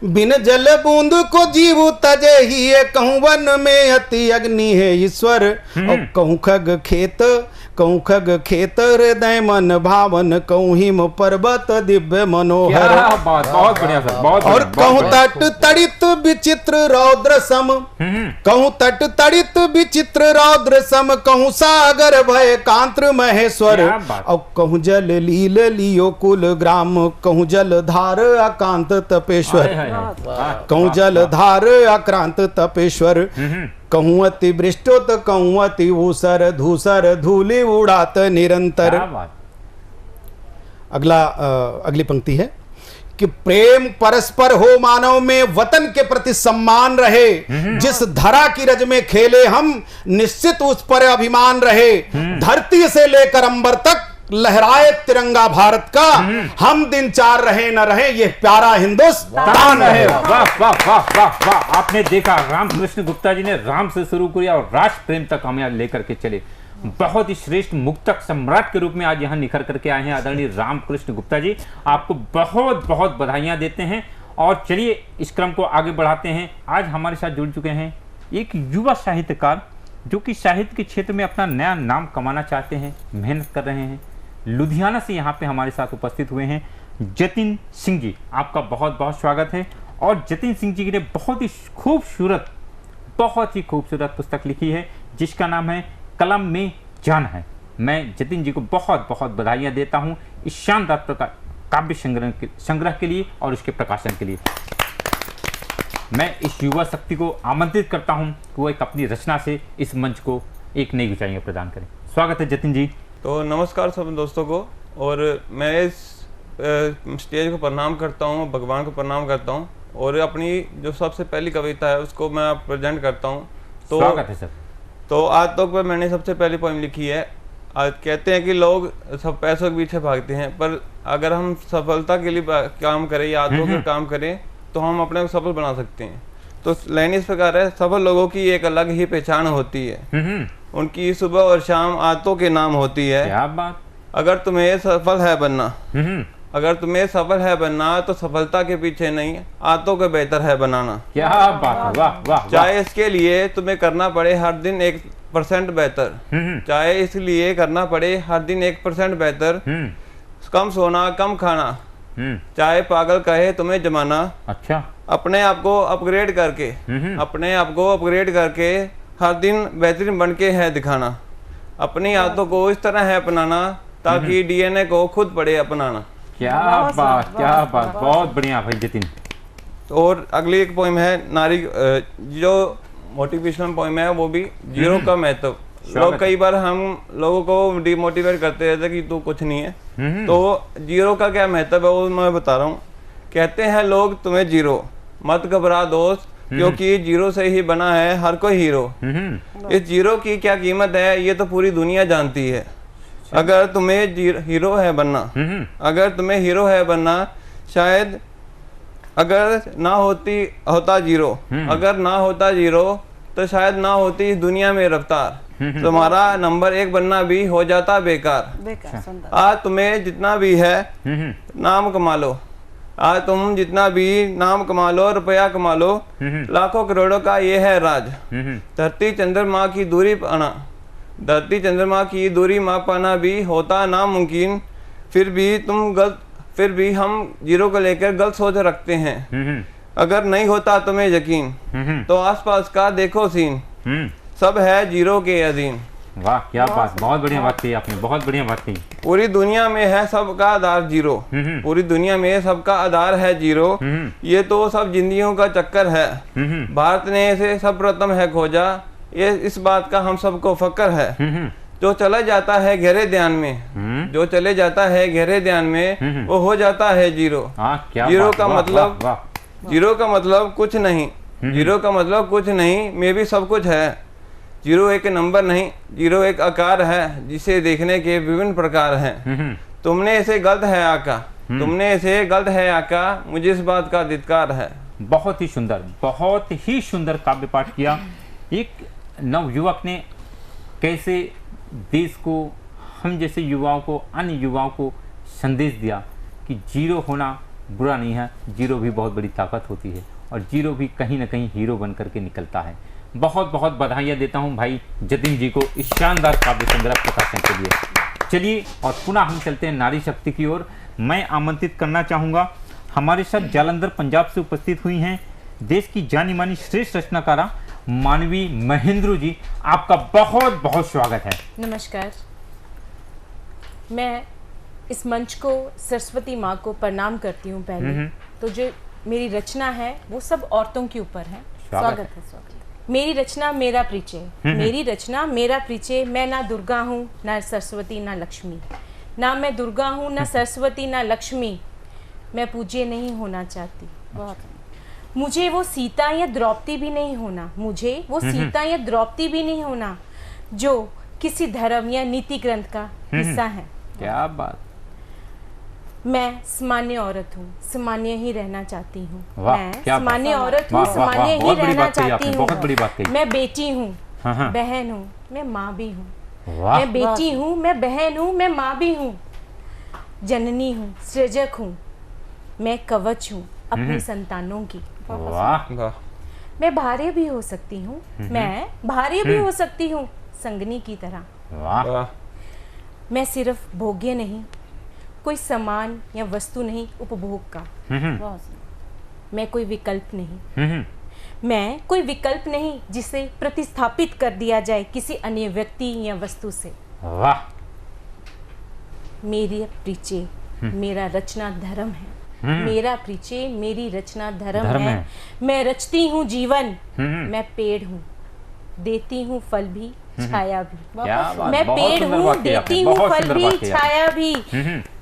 बिन जल बूंद को जीव तजे ही है, कहूँ वन में अति अग्नि है ईश्वर, और कहूँ खग खेत कहूँ खग खेत हृदय मन भावन, कहूँ हिम पर्वत दिव्य मनोहर। बहुत बढ़िया सर, बहुत। और कहूँ तट तड़ित विचित्र रौद्र सम, कहूँ तट तड़ित विचित्र रौद्र सम, कहूँ सागर भय कांत्र महेश्वर, और कहूँ जल लील लियो कुल ग्राम, कहूँ जल धार अकांत तपेश्वर, कहूँ जल धार अक्रांत तपेश्वर। कहूँ अति वृष्टोत कहूँ अति ऊसर धूसर धूलि उड़ात निरंतर। अगली पंक्ति है कि प्रेम परस्पर हो मानव में, वतन के प्रति सम्मान रहे, जिस धरा की रज में खेले हम निश्चित उस पर अभिमान रहे। धरती से लेकर अंबर तक लहराए तिरंगा भारत का, हम दिन चार रहे न रहे ये प्यारा हिंदुस्तान रहे। वाह वाह वाह वाह वाह। आपने देखा रामकृष्ण गुप्ता जी ने राम से शुरू किया और राष्ट्र प्रेम तक हमें यहाँ लेकर के चले। बहुत ही श्रेष्ठ मुक्तक सम्राट के रूप में आज यहाँ निखर करके आए हैं आदरणीय रामकृष्ण गुप्ता जी। आपको बहुत बहुत बधाइयाँ देते हैं और चलिए इस क्रम को आगे बढ़ाते हैं। आज हमारे साथ जुड़ चुके हैं एक युवा साहित्यकार जो कि साहित्य के क्षेत्र में अपना नया नाम कमाना चाहते हैं, मेहनत कर रहे हैं। लुधियाना से यहाँ पे हमारे साथ उपस्थित हुए हैं जतिन सिंह जी। आपका बहुत बहुत स्वागत है। और जतिन सिंह जी ने बहुत ही खूबसूरत पुस्तक लिखी है जिसका नाम है कलम में जान है। मैं जतिन जी को बहुत बहुत बधाइयाँ देता हूँ इस शानदार प्रकार काव्य संग्रह के लिए और उसके प्रकाशन के लिए। मैं इस युवा शक्ति को आमंत्रित करता हूं कि वो एक अपनी रचना से इस मंच को एक नई ऊंचाइयां प्रदान करें। स्वागत है जतिन जी। तो नमस्कार सब दोस्तों को, और मैं इस स्टेज को प्रणाम करता हूं, भगवान को प्रणाम करता हूं और अपनी जो सबसे पहली कविता है उसको मैं प्रेजेंट करता हूं। तो स्वागत है सर। तो आज तक पर मैंने सबसे पहली पोएम लिखी है। आज कहते हैं कि लोग सब पैसों के पीछे भागते हैं, पर अगर हम सफलता के लिए काम करें या आत्मों के काम करें तो हम अपने को सफल बना सकते हैं। तो लाइन इस प्रकार है, सफल लोगों की एक अलग ही पहचान होती है, उनकी सुबह और शाम आदतों के नाम होती है। क्या बात। अगर तुम्हें सफल है बनना, अगर तुम्हें सफल है बनना तो सफलता के पीछे नहीं आदतों को बेहतर है बनाना। क्या बात। वाह वाह। चाहे इसके लिए तुम्हें करना पड़े हर दिन 1% बेहतर, चाहे इसलिए करना पड़े हर दिन 1% बेहतर, कम सोना कम खाना, चाहे पागल कहे तुम्हें जमाना। अच्छा। अपने आप को अपग्रेड करके, अपने आप को अपग्रेड करके हर दिन बेहतरीन बन के है दिखाना। अपनी आदतों को इस तरह है अपनाना ताकि डीएनए को खुद पड़े अपनाना। क्या बात, क्या बात, बहुत बढ़िया भाई जतिन। और अगली एक पोइम है नारी, जो मोटिवेशनल पोइम है वो भी जीरो का महत्व। लोग कई बार हम लोगों को डिमोटिवेट करते रहते कि तू कुछ नहीं है, तो जीरो का क्या महत्व है वो मैं बता रहा हूँ। कहते हैं लोग तुम्हें जीरो, मत घबरा दोस्त, क्योंकि जीरो से ही बना है हर कोई हीरो। इस जीरो की क्या कीमत है ये तो पूरी दुनिया जानती है। अगर तुम्हें हीरो है बनना, अगर तुम्हें हीरो है बनना, शायद अगर ना होता जीरो, अगर ना होता जीरो तो शायद ना होती इस दुनिया में रफ्तार, तुम्हारा नंबर 1 बनना भी हो जाता बेकार। आज तुम्हें जितना भी है नाम कमा लो, आज तुम जितना भी नाम कमा लो, रुपया कमा लो, लाखों करोड़ों का ये है राज। धरती चंद्रमा की दूरी पाना, धरती चंद्रमा की दूरी माप पाना भी होता नामुमकिन, फिर भी हम जीरो को लेकर गलत सोच रखते हैं। अगर नहीं होता तुम्हें यकीन तो आसपास का देखो सीन, सब है जीरो के अधीन। वाह क्या बात, बहुत बढ़िया बात कही आपने, बहुत बढ़िया बात कही। पूरी दुनिया में है सबका आधार जीरो, पूरी दुनिया में सबका आधार है जीरो, ये तो सब जिंदगियों का चक्कर है। भारत ने इसे सब प्रथम है खोजा, ये इस बात का हम सबको फक्र है। जो चला जाता है गहरे ध्यान में, जो चले जाता है गहरे ध्यान में, वो हो जाता है जीरो। जीरो का मतलब, जीरो का मतलब कुछ नहीं, जीरो का मतलब कुछ नहीं, में भी सब कुछ है। जीरो एक नंबर नहीं, जीरो एक आकार है जिसे देखने के विभिन्न प्रकार हैं। तुमने इसे गलत है आका, तुमने इसे गलत है आका, मुझे इस बात का धिक्कार है। बहुत ही सुंदर, बहुत ही सुंदर काव्य पाठ किया। एक नवयुवक ने कैसे देश को, हम जैसे युवाओं को, अन्य युवाओं को संदेश दिया कि जीरो होना बुरा नहीं है, जीरो भी बहुत बड़ी ताकत होती है और जीरो भी कहीं ना कहीं हीरो बन करके निकलता है। बहुत बहुत बधाइयाँ देता हूँ भाई जतिन जी को इस शानदार काव्य संग्रह प्रकाशन के लिए। चलिए और पुनः हम चलते हैं नारी शक्ति की ओर। मैं आमंत्रित करना चाहूँगा, हमारे साथ जालंधर पंजाब से उपस्थित हुई हैं देश की जानी मानी श्रेष्ठ रचनाकारा मानवी महेंद्र जी। आपका बहुत बहुत स्वागत है। नमस्कार। मैं इस मंच को, सरस्वती माँ को प्रणाम करती हूँ पहले। तो जो मेरी रचना है वो सब औरतों के ऊपर है। स्वागत है। स्वागत। मेरी रचना मेरा परिचय, मेरी रचना मेरा परिचय। मैं ना दुर्गा हूँ, ना सरस्वती, ना लक्ष्मी। ना मैं दुर्गा हूँ, ना सरस्वती, ना लक्ष्मी। मैं पूज्य नहीं होना चाहती। बहुत। मुझे वो सीता या द्रौपदी भी नहीं होना, मुझे वो सीता या द्रौपदी भी नहीं होना जो किसी धर्म या नीति ग्रंथ का हिस्सा है। क्या बात। मैं सामान्य औरत हूँ, सामान्य ही रहना चाहती हूँ। वाह, मैं क्या बात। सामान्य औरत वाह, हूँ, वाह, सामान्य वाह, ही बहुत बड़ी रहना बात कही चाहती आपने, हूँ। बहुत बड़ी बात कही। मैं बेटी हूँ, हाँ, हाँ। बहन हूँ, मैं माँ भी हूँ। वाह। मैं बेटी हूँ, मैं बहन हूँ, मैं माँ भी हूँ, जननी हूँ, सृजक हूँ, मैं कवच हूँ अपनी संतानों की। वाह। मैं भार्य भी हो सकती हूँ, मैं भार्य भी हो सकती हूँ संगनी की तरह। वाह। मैं सिर्फ भोग्य नहीं, कोई सामान या वस्तु नहीं उपभोग का। मैं कोई विकल्प नहीं, मैं कोई विकल्प नहीं जिसे प्रतिस्थापित कर दिया जाए किसी अन्य व्यक्ति या वस्तु से। वाह। मेरी परिचय मेरा रचना धर्म है। मेरा परिचय मेरी रचना धर्म है। मैं रचती हूँ जीवन, मैं पेड़ हूँ, देती हूँ फल भी छाया भी। मैं पेड़ हूँ, देती हूँ फल भी छाया भी।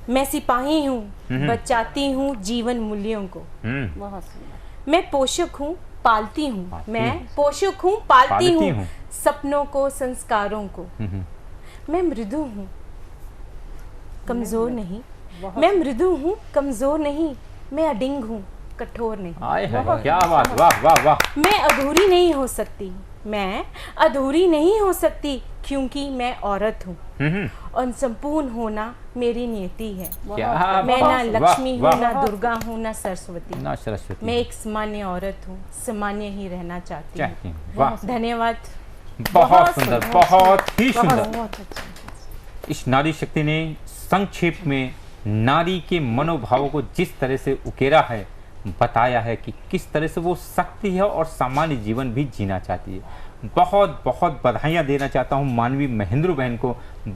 मैं सिपाही हूँ, बचाती हूँ जीवन मूल्यों को। मैं पोषक हूँ, पालती हूँ, मैं पोषक हूँ, पालती हूँ सपनों को, संस्कारों को। मैं मृदु हूँ, कमजोर नहीं। मैं मृदु हूँ, कमजोर नहीं। मैं अडिंग हूँ, कठोर नहीं। क्या बात। वाह वाह वाह। मैं अधूरी नहीं हो सकती, मैं अधूरी नहीं हो सकती क्योंकि मैं औरत हूँ और संपूर्ण होना मेरी नियति है। मैं ना लक्ष्मी हूँ, ना दुर्गा हूँ, ना सरस्वती। मैं एक सामान्य औरत हूँ, सामान्य ही रहना चाहती हूँ। धन्यवाद। बहुत सुंदर, बहुत ही सुंदर। इस नारी शक्ति ने संक्षेप में नारी के मनोभावों को जिस तरह से उकेरा है, बताया है कि किस तरह से वो शक्ति है और सामान्य जीवन भी जीना चाहती है। बहुत बहुत बधाइयाँ देना चाहता हूँ मानवी महेंद्र बहन को,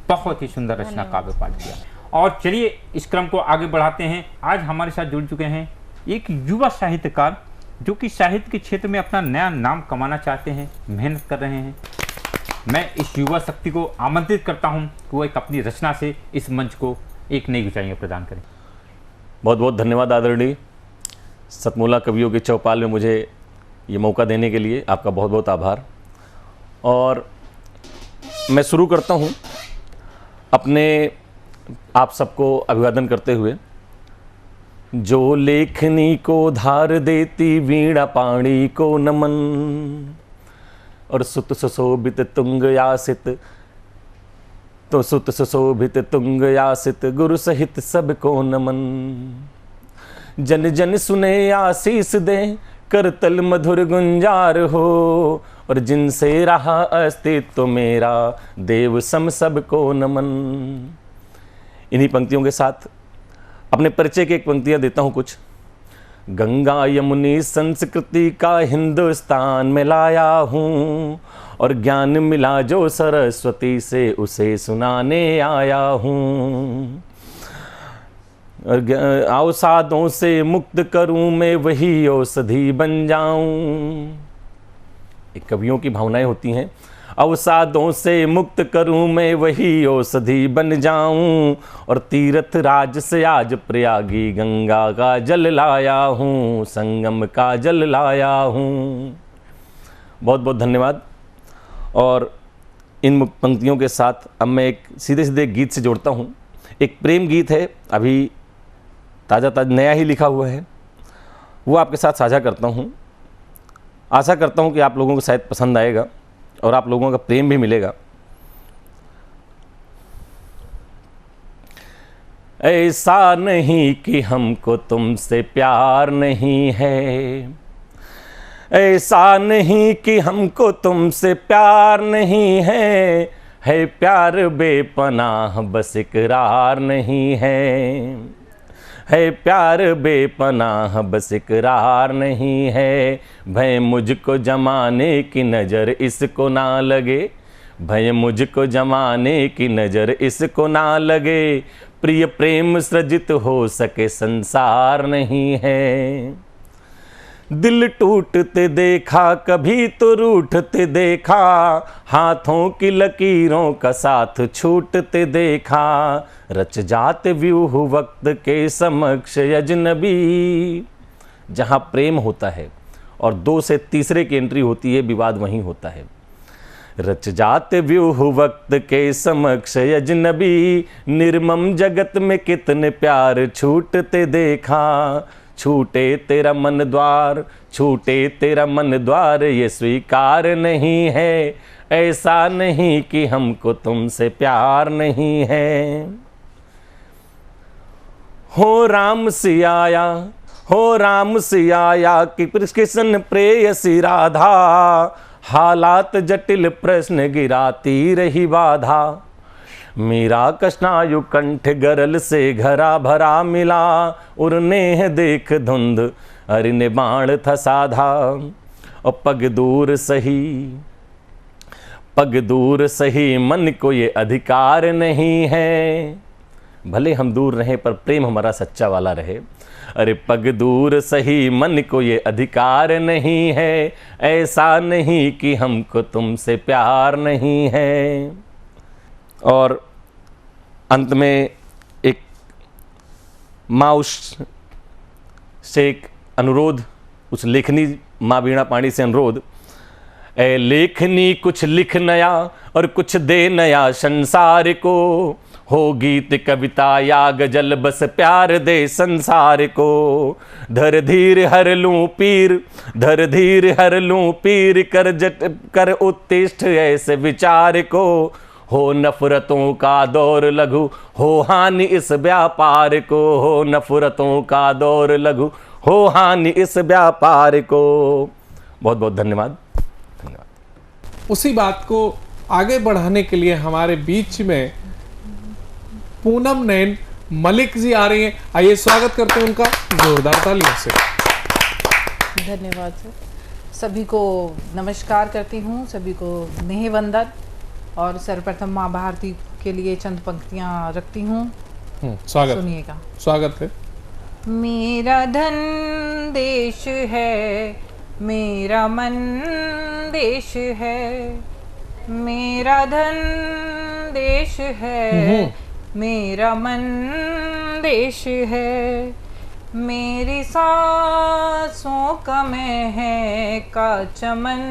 बहुत ही सुंदर रचना काव्य पाठ किया। और चलिए इस क्रम को आगे बढ़ाते हैं। आज हमारे साथ जुड़ चुके हैं एक युवा साहित्यकार जो कि साहित्य के क्षेत्र में अपना नया नाम कमाना चाहते हैं, मेहनत कर रहे हैं। मैं इस युवा शक्ति को आमंत्रित करता हूँ कि वो एक अपनी रचना से इस मंच को एक नई ऊंचाइयाँ प्रदान करें। बहुत बहुत धन्यवाद आदरणीय। सतमोला कवियों के चौपाल में मुझे ये मौका देने के लिए आपका बहुत बहुत आभार। और मैं शुरू करता हूँ अपने आप सबको अभिवादन करते हुए। जो लेखनी को धार देती वीणा पाणी को नमन, और सुत सुशोभित तुंग यासित, तो सुत सुशोभित तुंग यासित गुरु सहित सबको नमन। जन जन सुने आशीष दे, करतल मधुर गुंजार हो, और जिनसे रहा अस्तित्व मेरा देव सम सबको नमन। इन्हीं पंक्तियों के साथ अपने परिचय की एक पंक्तियां देता हूं कुछ। गंगा यमुनी संस्कृति का हिंदुस्तान में लाया हूँ, और ज्ञान मिला जो सरस्वती से उसे सुनाने आया हूँ। और अवसादों से मुक्त करूं मैं, वही औषधि बन जाऊं। एक कवियों की भावनाएं होती हैं। अवसादों से मुक्त करूं मैं, वही औषधि बन जाऊं। और तीर्थ राज से आज प्रयागी गंगा का जल लाया हूं, संगम का जल लाया हूं। बहुत बहुत धन्यवाद। और इन पंक्तियों के साथ अब मैं एक सीधे सीधे गीत से जोड़ता हूं। एक प्रेम गीत है, अभी ताज़ा नया ही लिखा हुआ है, वो आपके साथ साझा करता हूँ। आशा करता हूँ कि आप लोगों को शायद पसंद आएगा और आप लोगों का प्रेम भी मिलेगा। ऐसा नहीं कि हमको तुमसे प्यार नहीं है, ऐसा नहीं कि हमको तुमसे प्यार नहीं है प्यार बेपनाह बस इकरार नहीं है प्यार बेपनाह बस इकरार नहीं है। भय मुझको जमाने की नज़र इसको ना लगे, भय मुझको जमाने की नज़र इसको ना लगे। प्रिय प्रेम सृजित हो सके संसार नहीं है। दिल टूटते देखा कभी तो रूठते देखा, हाथों की लकीरों का साथ छूटते देखा। रच जाते व्यूह वक्त के समक्ष अजनबी। जहाँ प्रेम होता है और दो से तीसरे की एंट्री होती है, विवाद वहीं होता है। रच जाते व्यूह वक्त के समक्ष अजनबी, निर्मम जगत में कितने प्यार छूटते देखा। छूटे तेरा मन द्वार, छूटे तेरा मन द्वार, ये स्वीकार नहीं है, ऐसा नहीं कि हमको तुमसे प्यार नहीं है। हो राम सियाया, हो राम सियाया कि कृष्ण प्रेयसी राधा, हालात जटिल प्रश्न गिराती रही बाधा। मीरा कृष्णायु कंठ गरल से घरा भरा मिला, उड़ने है देख धुंध अरिने बाण था साधा। और पग दूर सही, पग दूर सही, मन को ये अधिकार नहीं है, भले हम दूर रहें पर प्रेम हमारा सच्चा वाला रहे। अरे पग दूर सही, मन को ये अधिकार नहीं है, ऐसा नहीं कि हमको तुमसे प्यार नहीं है। और अंत में एक माँ से एक अनुरोध, उस लेखनी माँ वीणा पाणी से अनुरोध, ए लेखनी कुछ लिख नया और कुछ दे नया संसार को, हो गीत कविता या गजल बस प्यार दे संसार को। धर धीर हर लूं पीर, धर धीर हर लूं पीर, कर उत्तिष्ठ ऐसे विचार को। हो नफरतों का दौर लघु, हो हानि इस व्यापार को। हो नफरतों का दौर लघु, हो हानि इस व्यापार को। बहुत बहुत धन्यवाद। उसी बात को आगे बढ़ाने के लिए हमारे बीच में पूनम नैन मलिक जी आ रही हैं। आइए स्वागत करते हैं उनका जोरदार तालियों से। धन्यवाद सर। सभी को नमस्कार करती हूँ, सभी को नेह वंदन। और सर्वप्रथम माँ भारती के लिए चंद पंक्तियाँ रखती हूँ, स्वागत, सुनिएगा। स्वागत है। मेरा धन देश है, मेरा मन देश है, मेरा धन देश है, मेरा मन देश है, मेरी सांसों का मैं है का चमन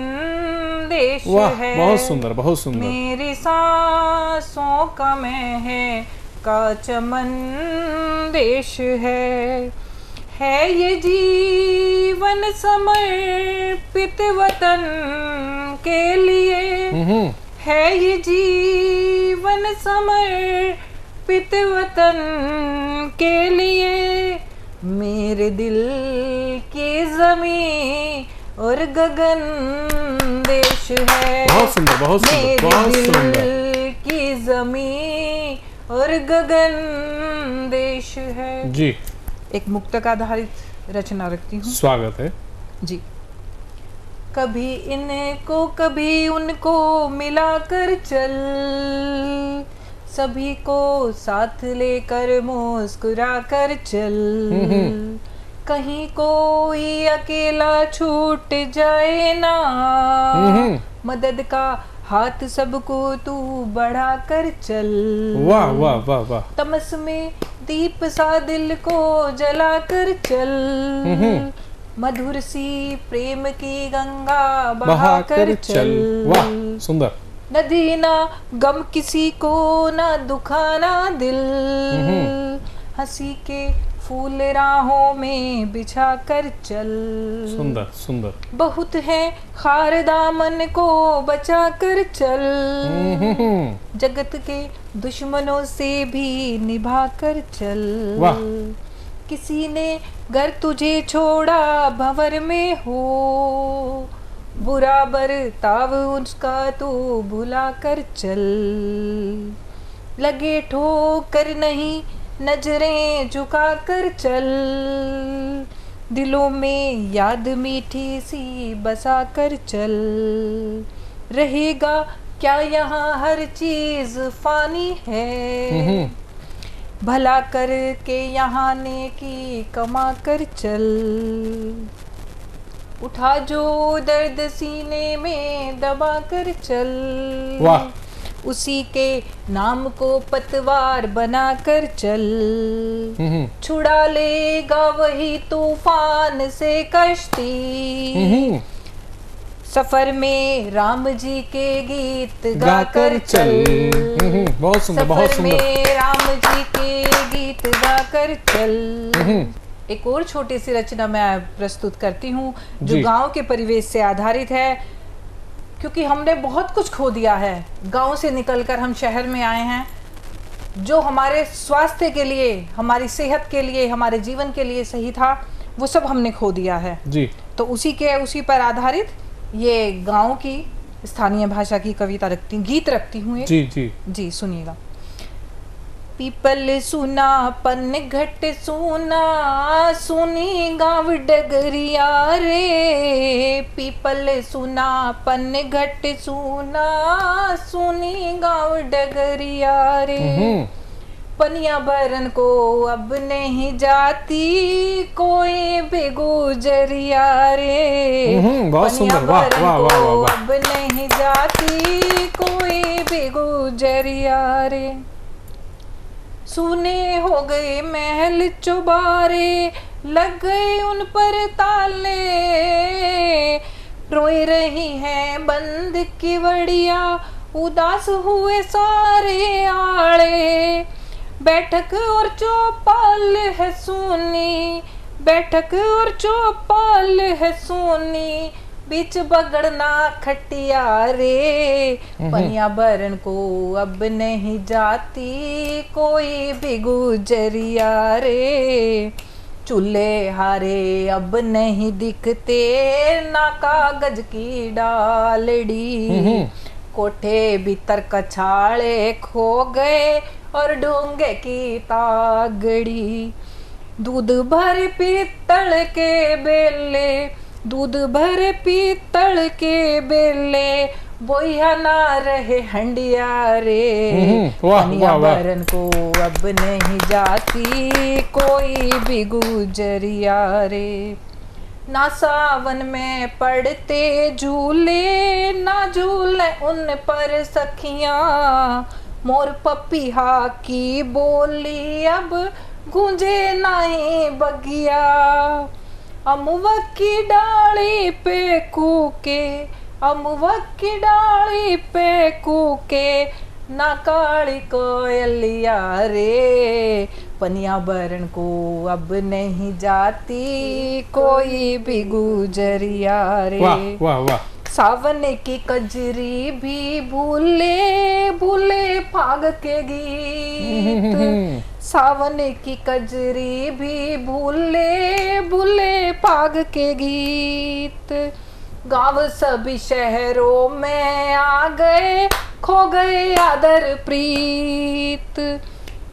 देश है। बहुत सुंदर, बहुत सुंदर। मेरी सांसों का मैं है का चमन देश है ये जीवन समर्पित वतन के लिए, है ये जीवन समर्पित वतन के लिए। मेरे दिल की ज़मीं और गगन देश है। बहुत सुंदर, बहुत सुंदर, बहुत सुंदर। मेरे दिल की ज़मीं और गगन देश है जी। एक मुक्तक आधारित रचना रखती हूँ। स्वागत है जी। कभी इनको कभी उनको मिलाकर चल, सभी को साथ लेकर मुस्कुरा कर चल। कहीं कोई अकेला छूट जाए ना, मदद का हाथ सबको तू बढ़ा कर चल। वाह वाह वाह वाह। तमस में दीप सा दिल को जला कर चल, मधुर सी प्रेम की गंगा बहा कर चल। वाह सुंदर। नदी ना गम किसी को ना दुखाना दिल, हंसी के फूल राहों में बिछा कर चल। सुंदर सुंदर। बहुत है खार दामन को बचा कर चल, जगत के दुश्मनों से भी निभा कर चल। वाह। किसी ने घर तुझे छोड़ा भंवर में हो, बुरा बर्ताव उसका तू भुला कर चल। लगे ठोकर नहीं नजरें झुका कर चल, दिलों में याद मीठी सी बसा कर चल। रहेगा क्या यहाँ हर चीज फानी है, भला कर के यहाँ नेकी कमा कर चल। उठा जो दर्द सीने में दबा कर चल, वाह। उसी के नाम को पतवार बना कर चल। छुड़ा लेगा वही तूफान से कश्ती, सफर में राम जी के गीत गाकर चल। बहुत सुंदर, बहुत सफर सुंदर। में राम जी के गीत गाकर चल। एक और छोटी सी रचना मैं प्रस्तुत करती हूँ जो जी। गांव के परिवेश से आधारित है, क्योंकि हमने बहुत कुछ खो दिया है। गांव से निकलकर हम शहर में आए हैं, जो हमारे स्वास्थ्य के लिए, हमारी सेहत के लिए, हमारे जीवन के लिए सही था, वो सब हमने खो दिया है जी। तो उसी पर आधारित ये गांव की स्थानीय भाषा की कविता गीत रखती हूँ। जी जी जी सुनिएगा। पीपल सुना पन घट सुना, सुनी गाँव डगरिया रे। पीपल सुना पन घट सुना, सुनी गाँव डगरिया रे। पनिया भरन को अब नहीं जाती कोई भी गुजरिया रे। बहुत सुंदर, वाह भरन वाह वाह को वाह। अब नहीं जाती कोई भी गुजरिया रे। सुने हो गए महल चुबारे, लग गए उन पर ताले। रोए रही हैं बंद किवड़िया, उदास हुए सारे आड़े। बैठक और चौपाल है सुनी, बैठक और चौपाल है सुनी, बीच बगड़ना खटिया रे। पनिया भरन को अब नहीं जाती कोई भी गुजरिया रे। चूल्हे हारे अब नहीं दिखते ना कागज की डालड़ी। कोठे भीतर कछाड़े खो गए और ढोंगे की तागड़ी। दूध भर पीतल के बेले, दूध भर पीतल के बेले, बोया ना रहे हंडिया रे। वाह, पनिया वाह, वाह। भरन को अब नहीं जाती कोई भी गुजरिया रे। ना सावन में पड़ते झूले, ना झूले उन पर सखियां। मोर पपीहा की बोली अब गूंजे नहीं बगिया। अमुआ की डाली पे कूके, अमुआ की डाली पे कूके, ना काली कोयलिया रे। पनिया भरन को अब नहीं जाती कोई भी गुजरिया रे। वाह वाह वाह। सावन की कजरी भी भूले भूले फाग के गीत। सावन की कजरी भी भूले भूले फाग के गीत। गाँव सभी शहरों में आ गए, खो गए आदर प्रीत।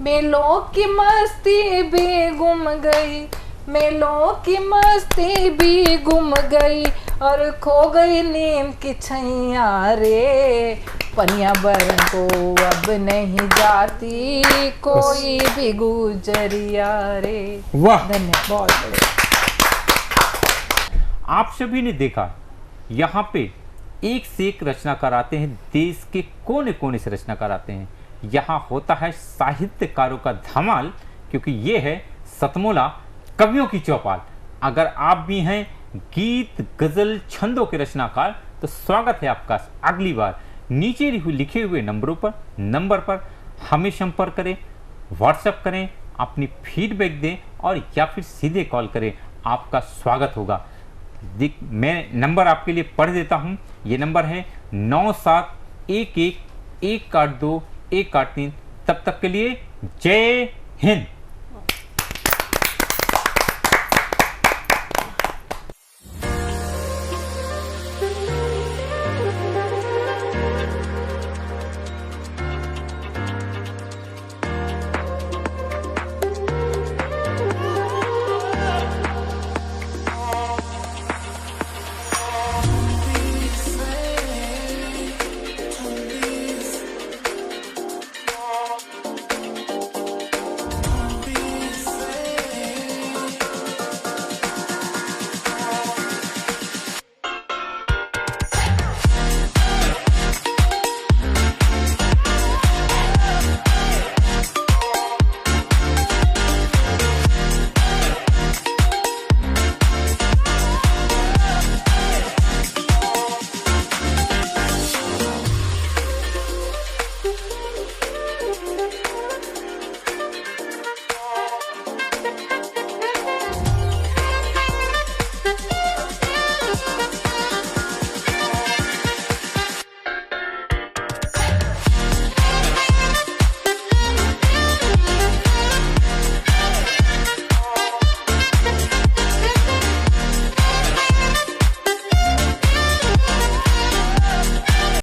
मेलों की मस्ती भी गुम गई, मेलों की मस्ती भी गुम गई, और खो गई नीम की छैया रे। पनिया भरन को अब नहीं जाती कोई भी गुजरिया रे। वाह, धन्यवाद। बहुत बढ़िया। आप सभी ने देखा यहाँ पे एक से एक रचनाकार आते हैं, देश के कोने कोने से रचनाकार आते हैं। यहाँ होता है साहित्यकारों का धमाल, क्योंकि ये है सतमोला कवियों की चौपाल। अगर आप भी हैं गीत गजल छंदों के रचनाकार, तो स्वागत है आपका अगली बार। नीचे लिखे हुए नंबर पर हमें संपर्क करें, व्हाट्सएप करें, अपनी फीडबैक दें, और या फिर सीधे कॉल करें, आपका स्वागत होगा। मैं नंबर आपके लिए पढ़ देता हूं। ये नंबर है 9711182183। तब तक के लिए जय हिंद।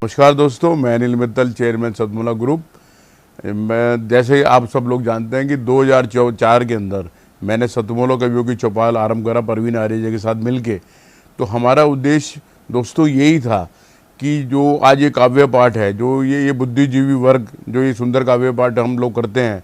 नमस्कार दोस्तों, मैं अनिल मित्तल, चेयरमैन सतमोला ग्रुप। मैं जैसे आप सब लोग जानते हैं कि 2004 के अंदर मैंने सतमोला कवियों की चौपाल आरंभ करा परवीन आर्य के साथ मिलके। तो हमारा उद्देश्य दोस्तों यही था कि जो आज ये काव्य पाठ है, जो ये बुद्धिजीवी वर्ग जो ये सुंदर काव्य पाठ हम लोग करते हैं,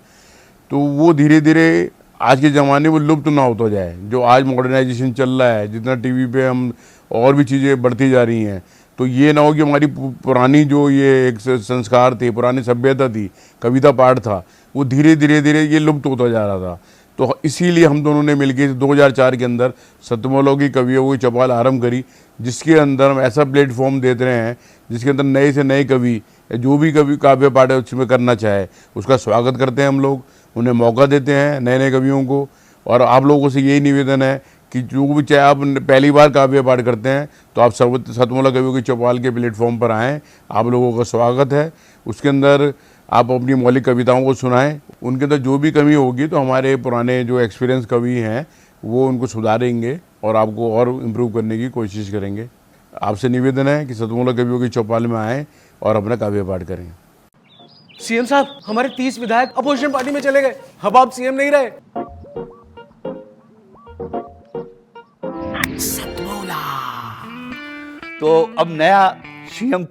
तो वो धीरे धीरे आज के ज़माने में लुप्त ना होता जाए। जो आज मॉडर्नाइजेशन चल रहा है, जितना टीवी पे हम और भी चीज़ें बढ़ती जा रही हैं, तो ये ना हो कि हमारी पुरानी जो ये एक संस्कार थे, पुरानी सभ्यता थी, कविता पाठ था, वो धीरे धीरे ये लुप्त होता जा रहा था। तो इसीलिए हम दोनों ने मिलकर 2004 के अंदर सतमोला की कवियों की चौपाल आरंभ करी, जिसके अंदर हम ऐसा प्लेटफॉर्म देते रहे हैं जिसके अंदर नए से नए कवि जो भी कवि काव्य पाठ है उसमें करना चाहे उसका स्वागत करते हैं हम लोग, उन्हें मौका देते हैं नए नए कवियों को। और आप लोगों से यही निवेदन है कि जो भी चाहे आप पहली बार काव्य पाठ करते हैं तो आप सतमोला कवियों की चौपाल के प्लेटफॉर्म पर आएँ, आप लोगों का स्वागत है। उसके अंदर आप अपनी मौलिक कविताओं को सुनाएं, उनके अंदर जो भी कमी होगी तो हमारे पुराने जो एक्सपीरियंस कवि हैं वो उनको सुधारेंगे और आपको और इम्प्रूव करने की कोशिश करेंगे। आपसे निवेदन है कि सतमोला कवियों की चौपाल में आएँ और अपना काव्य पाठ करें। सीएम साहब, हमारे 30 विधायक अपोजिशन पार्टी में चले गए, अब आप सीएम नहीं रहे। तो अब नया सीएम